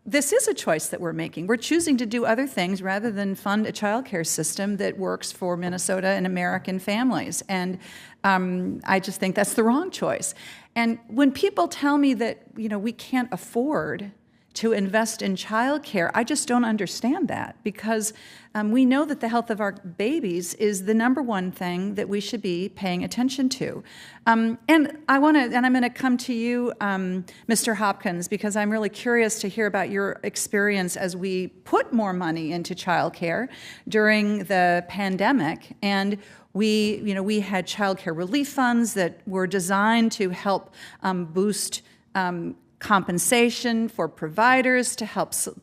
this is a choice that we're making. We're choosing to do other things rather than fund a child care system that works for Minnesota and American families. And I just think that's the wrong choice. And when people tell me that, we can't afford to invest in child care, I just don't understand that, because we know that the health of our babies is the number one thing that we should be paying attention to. And I'm going to come to you, Mr. Hopkins, because I'm really curious to hear about your experience as we put more money into child care during the pandemic. And we had child care relief funds that were designed to help boost compensation for providers, to help sort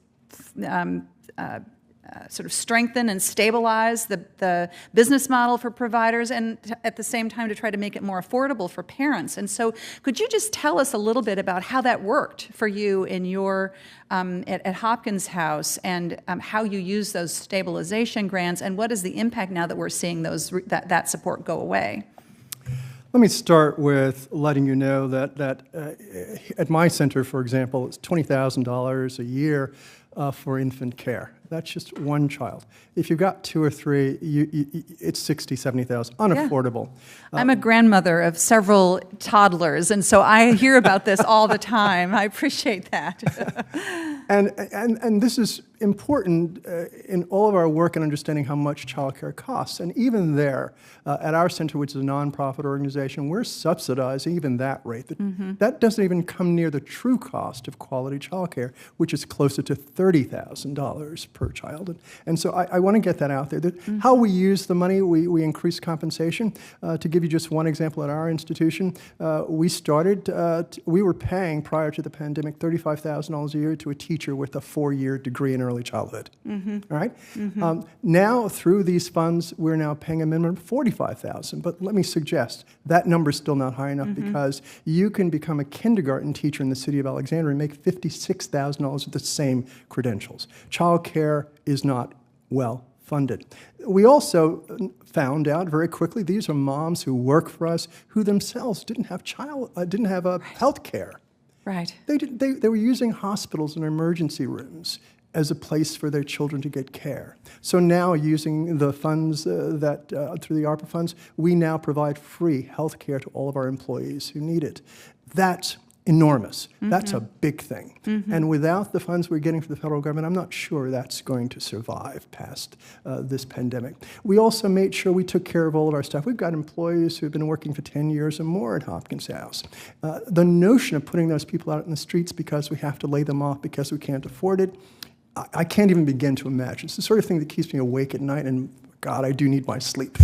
of strengthen and stabilize the business model for providers, and at the same time to try to make it more affordable for parents. And so could you just tell us a little bit about how that worked for you in your at Hopkins House, and how you use those stabilization grants, and what is the impact now that we're seeing that support go away? Let me start with letting you know that at my center, for example, it's $20,000 a year for infant care. That's just one child. If you've got 2 or 3, it's $60,000, $70,000, unaffordable. Yeah. I'm a grandmother of several toddlers, and so I hear about this all the time. I appreciate that. And this is important in all of our work in understanding how much childcare costs. And even there, at our center, which is a nonprofit organization, we're subsidizing even that rate. That doesn't even come near the true cost of quality childcare, which is closer to $30,000 per child. And so I want to get that out there. How we use the money, we increase compensation. To give you just one example, at our institution, we were paying, prior to the pandemic, $35,000 a year to a teacher teacher with a 4-year degree in early childhood. All right? Now, through these funds, we're now paying a minimum of $45,000. But let me suggest that number is still not high enough because you can become a kindergarten teacher in the city of Alexandria and make $56,000 with the same credentials. Childcare is not well funded. We also found out very quickly these are moms who work for us who themselves didn't have health care. Right. They were using hospitals and emergency rooms as a place for their children to get care. So now, using the funds through the ARPA funds, we now provide free health care to all of our employees who need it. That's enormous. That's a big thing. And without the funds we're getting from the federal government, I'm not sure that's going to survive past this pandemic. We also made sure we took care of all of our staff. We've got employees who have been working for 10 years or more at Hopkins House. The notion of putting those people out in the streets because we have to lay them off because we can't afford it, I can't even begin to imagine. It's the sort of thing that keeps me awake at night, and God, I do need my sleep.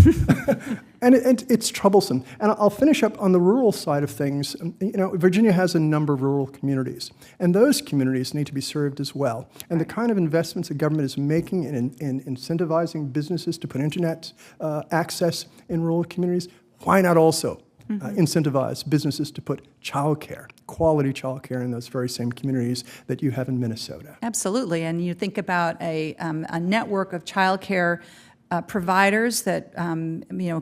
And it's troublesome. And I'll finish up on the rural side of things. You know, Virginia has a number of rural communities, and those communities need to be served as well. And the kind of investments the government is making in incentivizing businesses to put internet access in rural communities, why not also incentivize businesses to put childcare, quality childcare in those very same communities that you have in Minnesota? Absolutely. And you think about a network of childcare providers that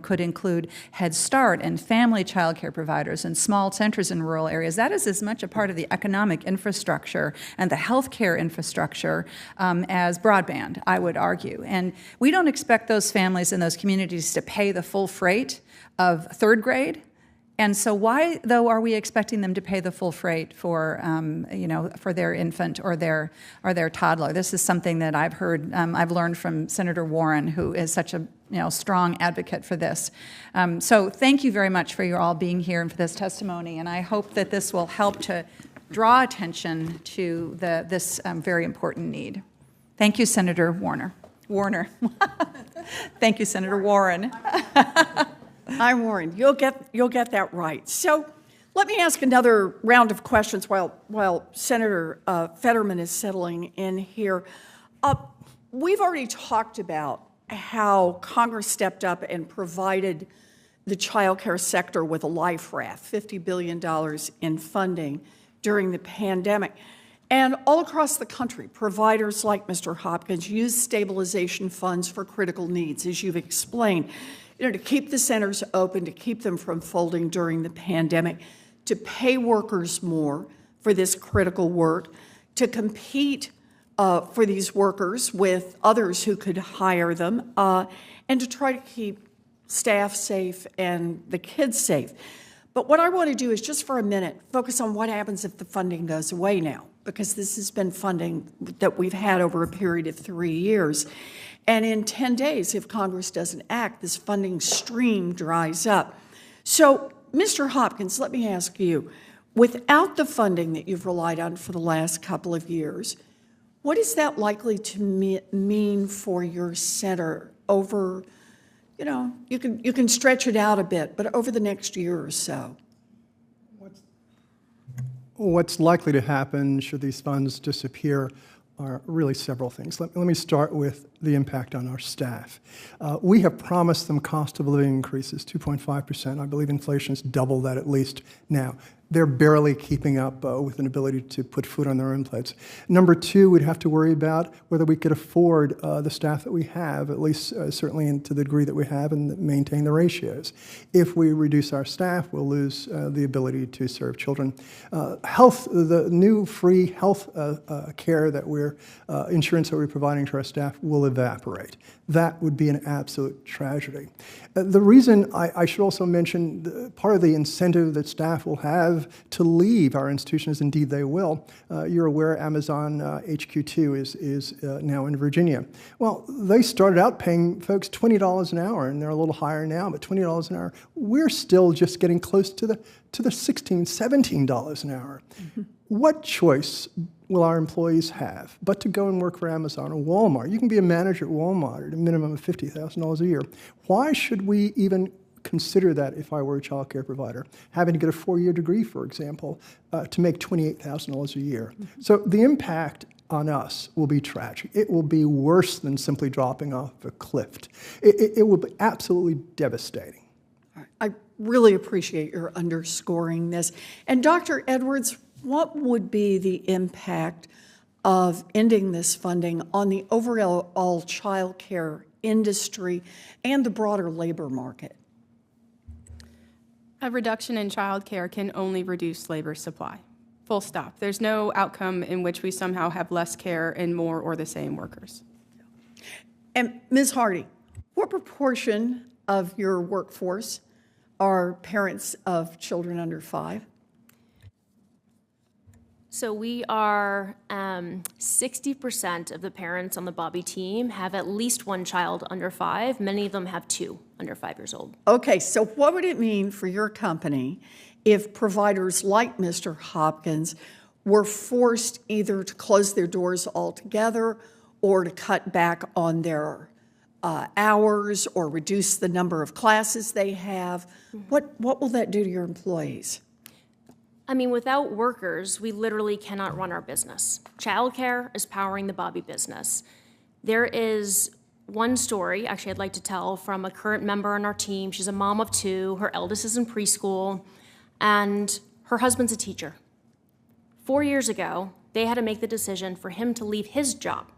could include Head Start and family child care providers and small centers in rural areas. That is as much a part of the economic infrastructure and the healthcare infrastructure as broadband, I would argue. And we don't expect those families in those communities to pay the full freight of third grade. And so why, though, are we expecting them to pay the full freight for their infant or their toddler? This is something that I've heard, I've learned from Senator Warren, who is such a strong advocate for this. So thank you very much for your all being here and for this testimony. And I hope that this will help to draw attention to this very important need. Thank you, Senator Warner. Thank you, Senator Warren. I'm Warren. You'll get that right. So let me ask another round of questions while Senator Fetterman is settling in here. We've already talked about how Congress stepped up and provided the child care sector with a life raft, $50 billion in funding during the pandemic. And all across the country, providers like Mr. Hopkins use stabilization funds for critical needs, as you've explained, to keep the centers open, to keep them from folding during the pandemic, to pay workers more for this critical work, to compete for these workers with others who could hire them, and to try to keep staff safe and the kids safe. But what I want to do is just for a minute focus on what happens if the funding goes away now, because this has been funding that we've had over a period of 3 years. And in 10 days, if Congress doesn't act, this funding stream dries up. So, Mr. Hopkins, let me ask you, without the funding that you've relied on for the last couple of years, what is that likely to mean for your center over, you can stretch it out a bit, but over the next year or so? What's likely to happen should these funds disappear are really several things. Let me start with the impact on our staff. We have promised them cost of living increases, 2.5%. I believe inflation is double that at least now. They're barely keeping up with an ability to put food on their own plates. Number two, we'd have to worry about whether we could afford the staff that we have, at least certainly to the degree that we have, and maintain the ratios. If we reduce our staff, we'll lose the ability to serve children. Health, the new free health care that insurance that we're providing to our staff will evaporate. That would be an absolute tragedy. The reason I should also mention part of the incentive that staff will have to leave our institutions, indeed they will. You're aware Amazon HQ2 is now in Virginia. Well, they started out paying folks $20 an hour, and they're a little higher now, but $20 an hour. We're still just getting close to the $16, $17 an hour. Mm-hmm. What choice will our employees have but to go and work for Amazon or Walmart? You can be a manager at Walmart at a minimum of $50,000 a year. Why should we even consider that if I were a child care provider, having to get a 4-year degree, for example, to make $28,000 a year. So the impact on us will be tragic. It will be worse than simply dropping off a cliff. It will be absolutely devastating. I really appreciate your underscoring this. And Dr. Edwards, what would be the impact of ending this funding on the overall child care industry and the broader labor market? A reduction in childcare can only reduce labor supply. Full stop. There's no outcome in which we somehow have less care and more or the same workers. And Ms. Hardy, what proportion of your workforce are parents of children under 5? So we are 60% of the parents on the Bobby team have at least one child under 5. Many of them have 2 under 5 years old. Okay, so what would it mean for your company if providers like Mr. Hopkins were forced either to close their doors altogether or to cut back on their hours or reduce the number of classes they have? What will that do to your employees? I mean, without workers, we literally cannot run our business. Childcare is powering the Bobby business. There is one story, actually, I'd like to tell from a current member on our team. She's a mom of 2. Her eldest is in preschool, and her husband's a teacher. 4 years ago, they had to make the decision for him to leave his job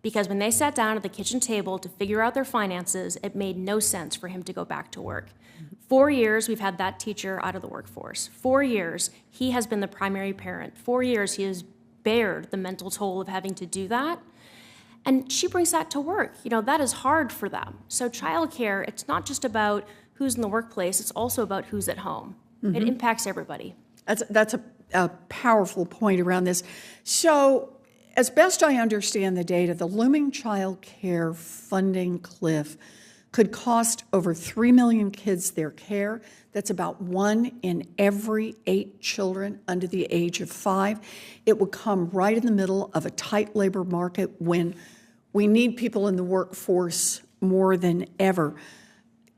because when they sat down at the kitchen table to figure out their finances, it made no sense for him to go back to work. 4 years, we've had that teacher out of the workforce. 4 years, he has been the primary parent. 4 years, he has bared the mental toll of having to do that. And she brings that to work. You know, that is hard for them. So childcare, it's not just about who's in the workplace, it's also about who's at home. It impacts everybody. That's a powerful point around this. So, as best I understand the data, the looming child care funding cliff could cost over 3 million kids their care. That's about 1 in every 8 children under the age of 5. It would come right in the middle of a tight labor market when we need people in the workforce more than ever.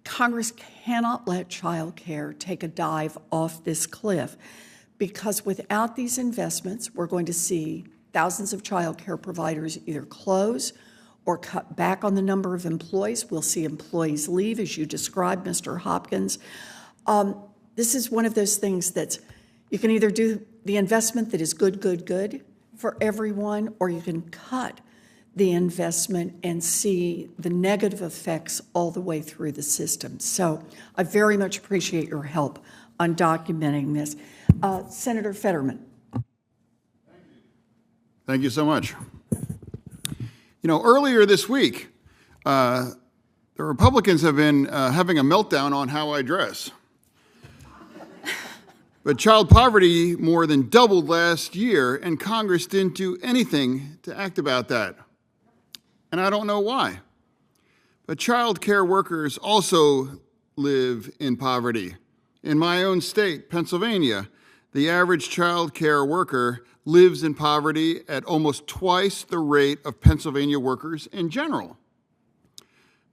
Congress cannot let child care take a dive off this cliff because without these investments, we're going to see thousands of child care providers either close or cut back on the number of employees. We'll see employees leave, as you described, Mr. Hopkins. This is one of those things that you can either do the investment that is good for everyone, or you can cut the investment and see the negative effects all the way through the system. So I very much appreciate your help on documenting this. Senator Fetterman. Thank you so much. You know, earlier this week, the Republicans have been having a meltdown on how I dress. But child poverty more than doubled last year, and Congress didn't do anything to act about that. And I don't know why. But child care workers also live in poverty. In my own state, Pennsylvania, the average child care worker lives in poverty at almost twice the rate of Pennsylvania workers in general.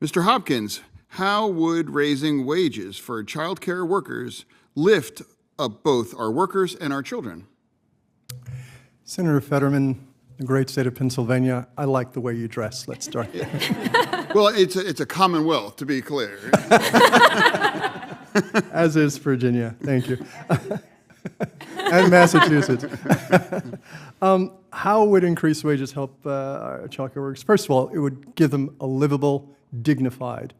Mr. Hopkins, how would raising wages for child care workers lift up both our workers and our children? Senator Fetterman, the great state of Pennsylvania, I like the way you dress. Let's start there. Well, it's a commonwealth, to be clear. As is Virginia. Thank you. And Massachusetts. How would increased wages help our child care workers? First of all, it would give them a livable, dignified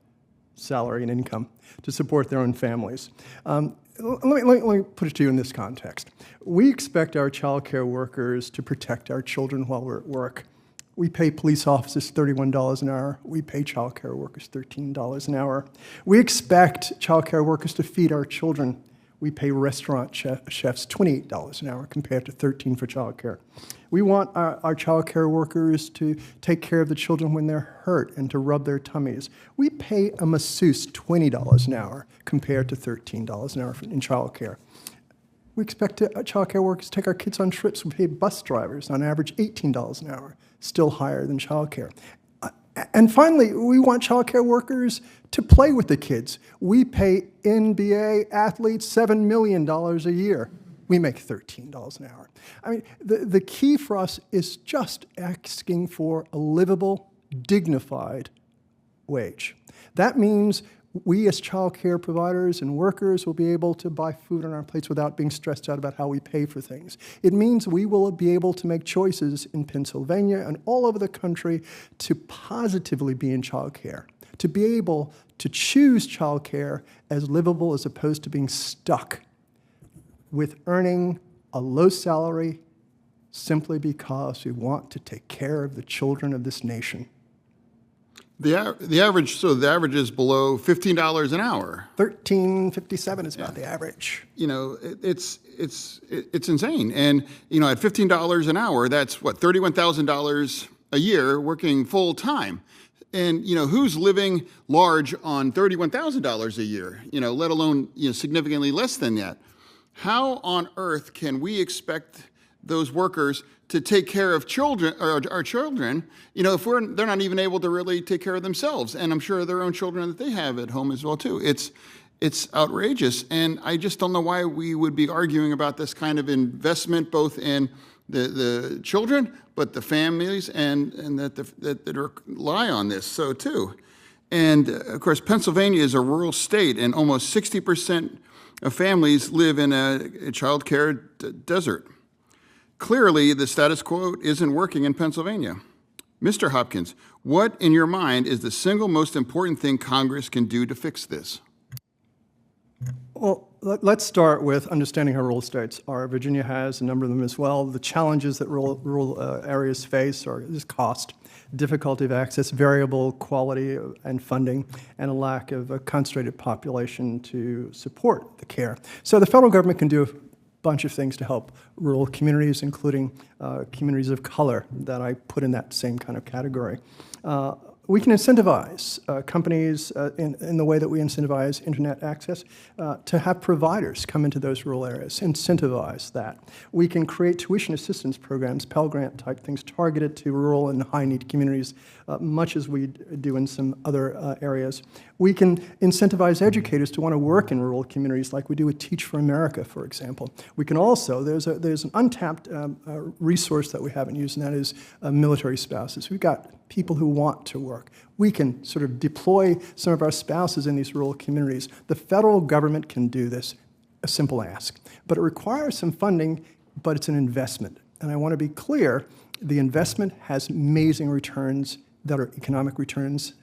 salary and income to support their own families. Let me put it to you in this context. We expect our child care workers to protect our children while we're at work. We pay police officers $31 an hour. We pay child care workers $13 an hour. We expect child care workers to feed our children. We pay restaurant chefs $28 an hour compared to $13 for child care. We want our child care workers to take care of the children when they're hurt and to rub their tummies. We pay a masseuse $20 an hour compared to $13 an hour in child care. We expect child care workers to take our kids on trips. We pay bus drivers on average $18 an hour, still higher than child care. And finally, we want childcare workers to play with the kids. We pay NBA athletes $7 million a year. We make $13 an hour. I mean, the key for us is just asking for a livable, dignified wage. That means we as childcare providers and workers will be able to buy food on our plates without being stressed out about how we pay for things. It means we will be able to make choices in Pennsylvania and all over the country to positively be in childcare, to be able to choose childcare as livable as opposed to being stuck with earning a low salary simply because we want to take care of the children of this nation. The average is below $15 an hour. $13.57 is about the average. You know, it's insane. And, you know, at $15 an hour, that's what, $31,000 a year working full time. And, you know, who's living large on $31,000 a year, you know, let alone, you know, significantly less than that? How on earth can we expect those workers to take care of children, or our children, you know, if they're not even able to really take care of themselves, and I'm sure their own children that they have at home as well too. It's outrageous, and I just don't know why we would be arguing about this kind of investment, both in the children, but the families, and that rely on this so too. And of course, Pennsylvania is a rural state, and almost 60% of families live in a child care desert. Clearly, the status quo isn't working in Pennsylvania. Mr. Hopkins, what in your mind is the single most important thing Congress can do to fix this? Well, let's start with understanding how rural states are. Virginia has a number of them as well. The challenges that rural areas face are just cost, difficulty of access, variable quality and funding, and a lack of a concentrated population to support the care. So the federal government can do a bunch of things to help rural communities, including communities of color that I put in that same kind of category. We can incentivize companies in the way that we incentivize internet access to have providers come into those rural areas, incentivize that. We can create tuition assistance programs, Pell Grant type things, targeted to rural and high-need communities, much as we do in some other areas. We can incentivize educators to want to work in rural communities like we do with Teach for America, for example. We can also, there's an untapped resource that we haven't used, and that is military spouses. We've got people who want to work. We can sort of deploy some of our spouses in these rural communities. The federal government can do this, a simple ask. But it requires some funding, but it's an investment. And I want to be clear, the investment has amazing returns that are economic returns.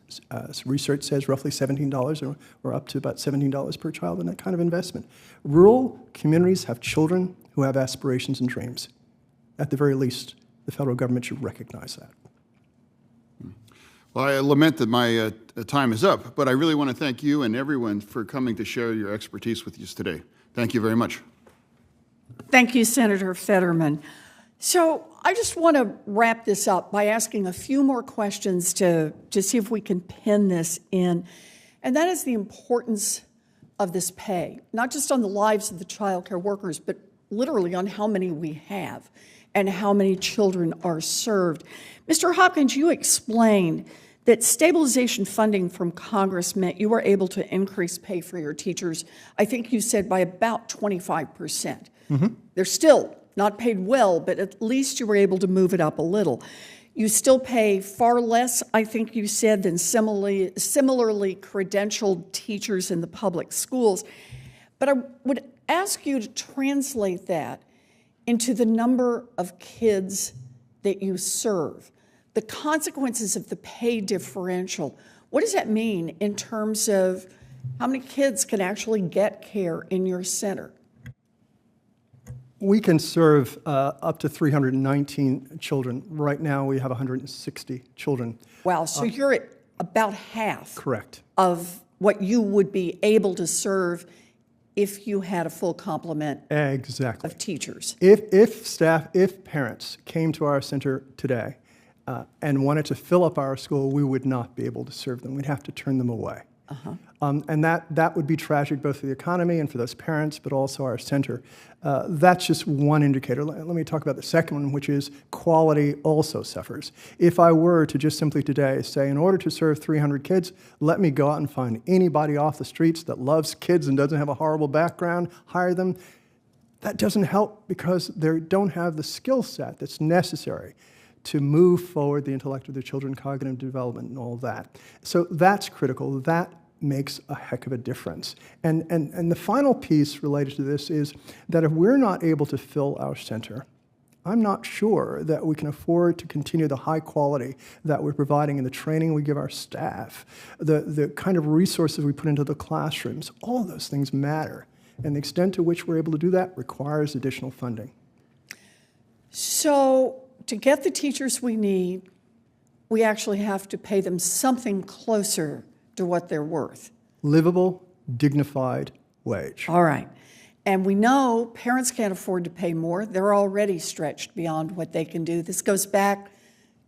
Research says roughly $17 or up to about $17 per child in that kind of investment. Rural communities have children who have aspirations and dreams. At the very least, the federal government should recognize that. Well, I lament that my time is up, but I really want to thank you and everyone for coming to share your expertise with us today. Thank you very much. Thank you, Senator Fetterman. So I just want to wrap this up by asking a few more questions to see if we can pin this in. And that is the importance of this pay, not just on the lives of the child care workers, but literally on how many we have and how many children are served. Mr. Hopkins, you explained that stabilization funding from Congress meant you were able to increase pay for your teachers, I think you said by about 25%. Mm-hmm. They're still not paid well, but at least you were able to move it up a little. You still pay far less, I think you said, than similarly credentialed teachers in the public schools. But I would ask you to translate that into the number of kids that you serve. The consequences of the pay differential, what does that mean in terms of how many kids can actually get care in your center? We can serve up to 319 children. Right now, we have 160 children. Wow, so you're at about half. Correct. Of what you would be able to serve if you had a full complement exactly. of teachers. If parents came to our center today and wanted to fill up our school, we would not be able to serve them. We'd have to turn them away. And that would be tragic both for the economy and for those parents, but also our center. That's just one indicator. Let me talk about the second one, which is quality also suffers. If I were to just simply today say, in order to serve 300 kids, let me go out and find anybody off the streets that loves kids and doesn't have a horrible background, hire them, that doesn't help because they don't have the skill set that's necessary to move forward the intellect of their children, cognitive development, and all of that. So that's critical. That makes a heck of a difference. And the final piece related to this is that if we're not able to fill our center, I'm not sure that we can afford to continue the high quality that we're providing in the training we give our staff, the kind of resources we put into the classrooms. All of those things matter. And the extent to which we're able to do that requires additional funding. So to get the teachers we need, we actually have to pay them something closer to what they're worth. Livable, dignified wage. All right. And we know parents can't afford to pay more. They're already stretched beyond what they can do. This goes back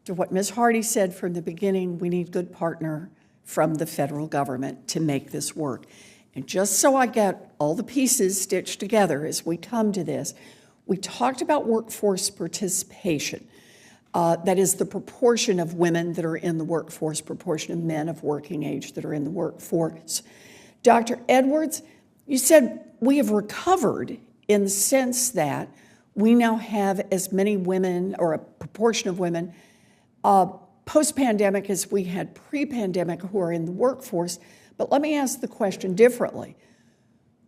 to what Ms. Hardy said from the beginning. We need good partner from the federal government to make this work. And just so I get all the pieces stitched together as we come to this, we talked about workforce participation. That is the proportion of women that are in the workforce, proportion of men of working age that are in the workforce. Dr. Edwards, you said we have recovered in the sense that we now have as many women, or a proportion of women, post-pandemic as we had pre-pandemic who are in the workforce. But let me ask the question differently.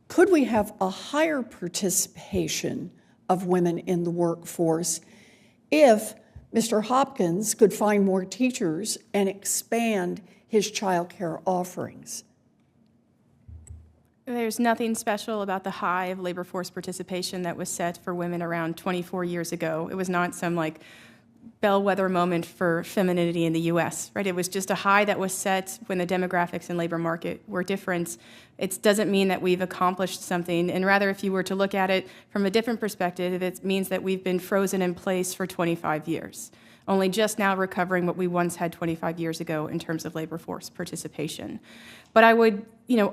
Could we have a higher participation of women in the workforce if Mr. Hopkins could find more teachers and expand his child care offerings? There's nothing special about the high of labor force participation that was set for women around 24 years ago. It was not some bellwether moment for femininity in the U.S., right? It was just a high that was set when the demographics and labor market were different. It doesn't mean that we've accomplished something, and rather, if you were to look at it from a different perspective, it means that we've been frozen in place for 25 years, only just now recovering what we once had 25 years ago in terms of labor force participation. But I would,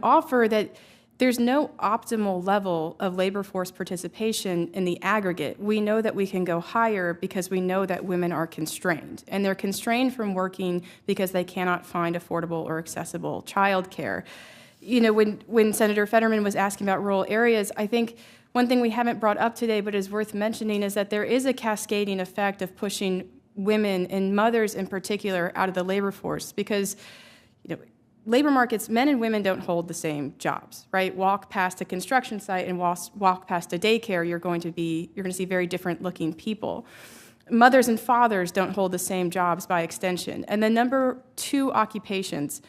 offer that there's no optimal level of labor force participation in the aggregate. We know that we can go higher because we know that women are constrained. And they're constrained from working because they cannot find affordable or accessible childcare. When Senator Fetterman was asking about rural areas, I think one thing we haven't brought up today but is worth mentioning is that there is a cascading effect of pushing women and mothers in particular out of the labor force because, labor markets, men and women don't hold the same jobs, right? Walk past a construction site and walk past a daycare, you're going to see very different looking people. Mothers and fathers don't hold the same jobs by extension. And the number two occupations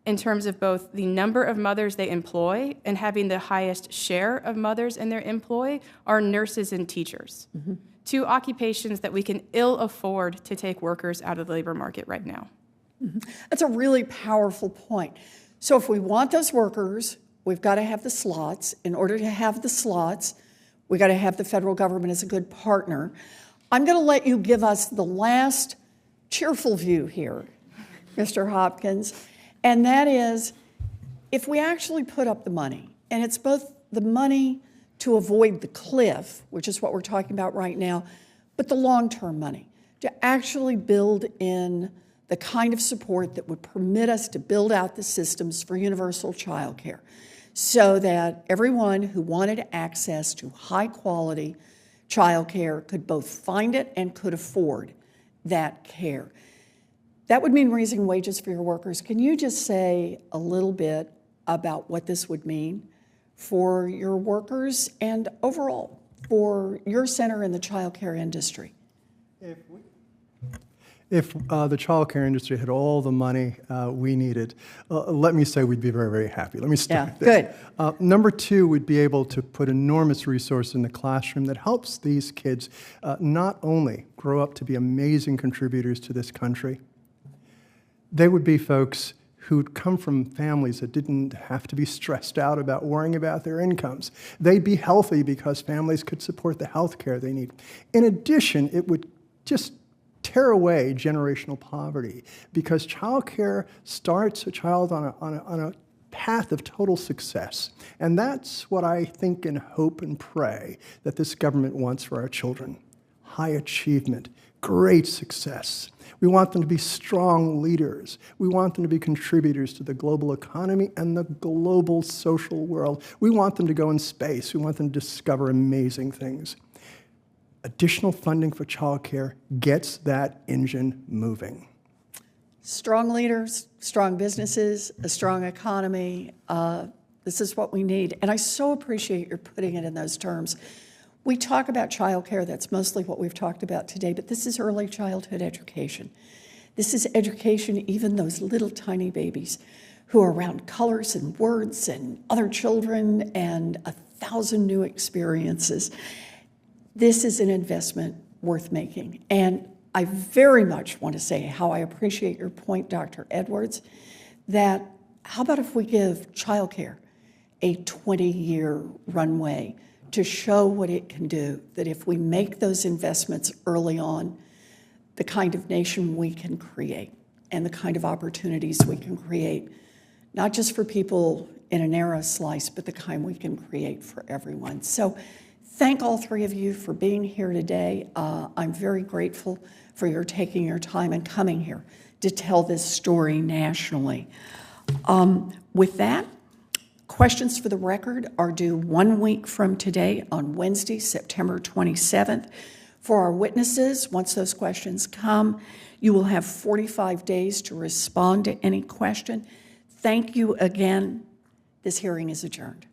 in terms of both the number of mothers they employ and having the highest share of mothers in their employ are nurses and teachers. Mm-hmm. Two occupations that we can ill afford to take workers out of the labor market right now. That's a really powerful point. So if we want those workers, we've got to have the slots. In order to have the slots, we've got to have the federal government as a good partner. I'm going to let you give us the last cheerful view here, Mr. Hopkins, and that is if we actually put up the money, and it's both the money to avoid the cliff, which is what we're talking about right now, but the long-term money, to actually build in the kind of support that would permit us to build out the systems for universal child care so that everyone who wanted access to high-quality child care could both find it and could afford that care. That would mean raising wages for your workers. Can you just say a little bit about what this would mean for your workers and overall for your center in the child care industry? If the child care industry had all the money we needed, let me say we'd be very, very happy. Let me start there. Good. Number two, we'd be able to put enormous resources in the classroom that helps these kids not only grow up to be amazing contributors to this country, they would be folks who'd come from families that didn't have to be stressed out about worrying about their incomes. They'd be healthy because families could support the health care they need. In addition, it would just tear away generational poverty because child care starts a child on a path of total success. And that's what I think and hope and pray that this government wants for our children. High achievement, great success. We want them to be strong leaders. We want them to be contributors to the global economy and the global social world. We want them to go in space. We want them to discover amazing things. Additional funding for childcare gets that engine moving. Strong leaders, strong businesses, a strong economy. This is what we need. And I so appreciate your putting it in those terms. We talk about childcare, that's mostly what we've talked about today, but this is early childhood education. This is education, even those little tiny babies who are around colors and words and other children and 1,000 new experiences. This is an investment worth making. And I very much want to say how I appreciate your point, Dr. Edwards, that how about if we give childcare a 20-year runway to show what it can do, that if we make those investments early on, the kind of nation we can create and the kind of opportunities we can create, not just for people in a narrow slice, but the kind we can create for everyone. So thank all three of you for being here today. I'm very grateful for your taking your time and coming here to tell this story nationally. With that, questions for the record are due 1 week from today on Wednesday, September 27th. For our witnesses, once those questions come, you will have 45 days to respond to any question. Thank you again. This hearing is adjourned.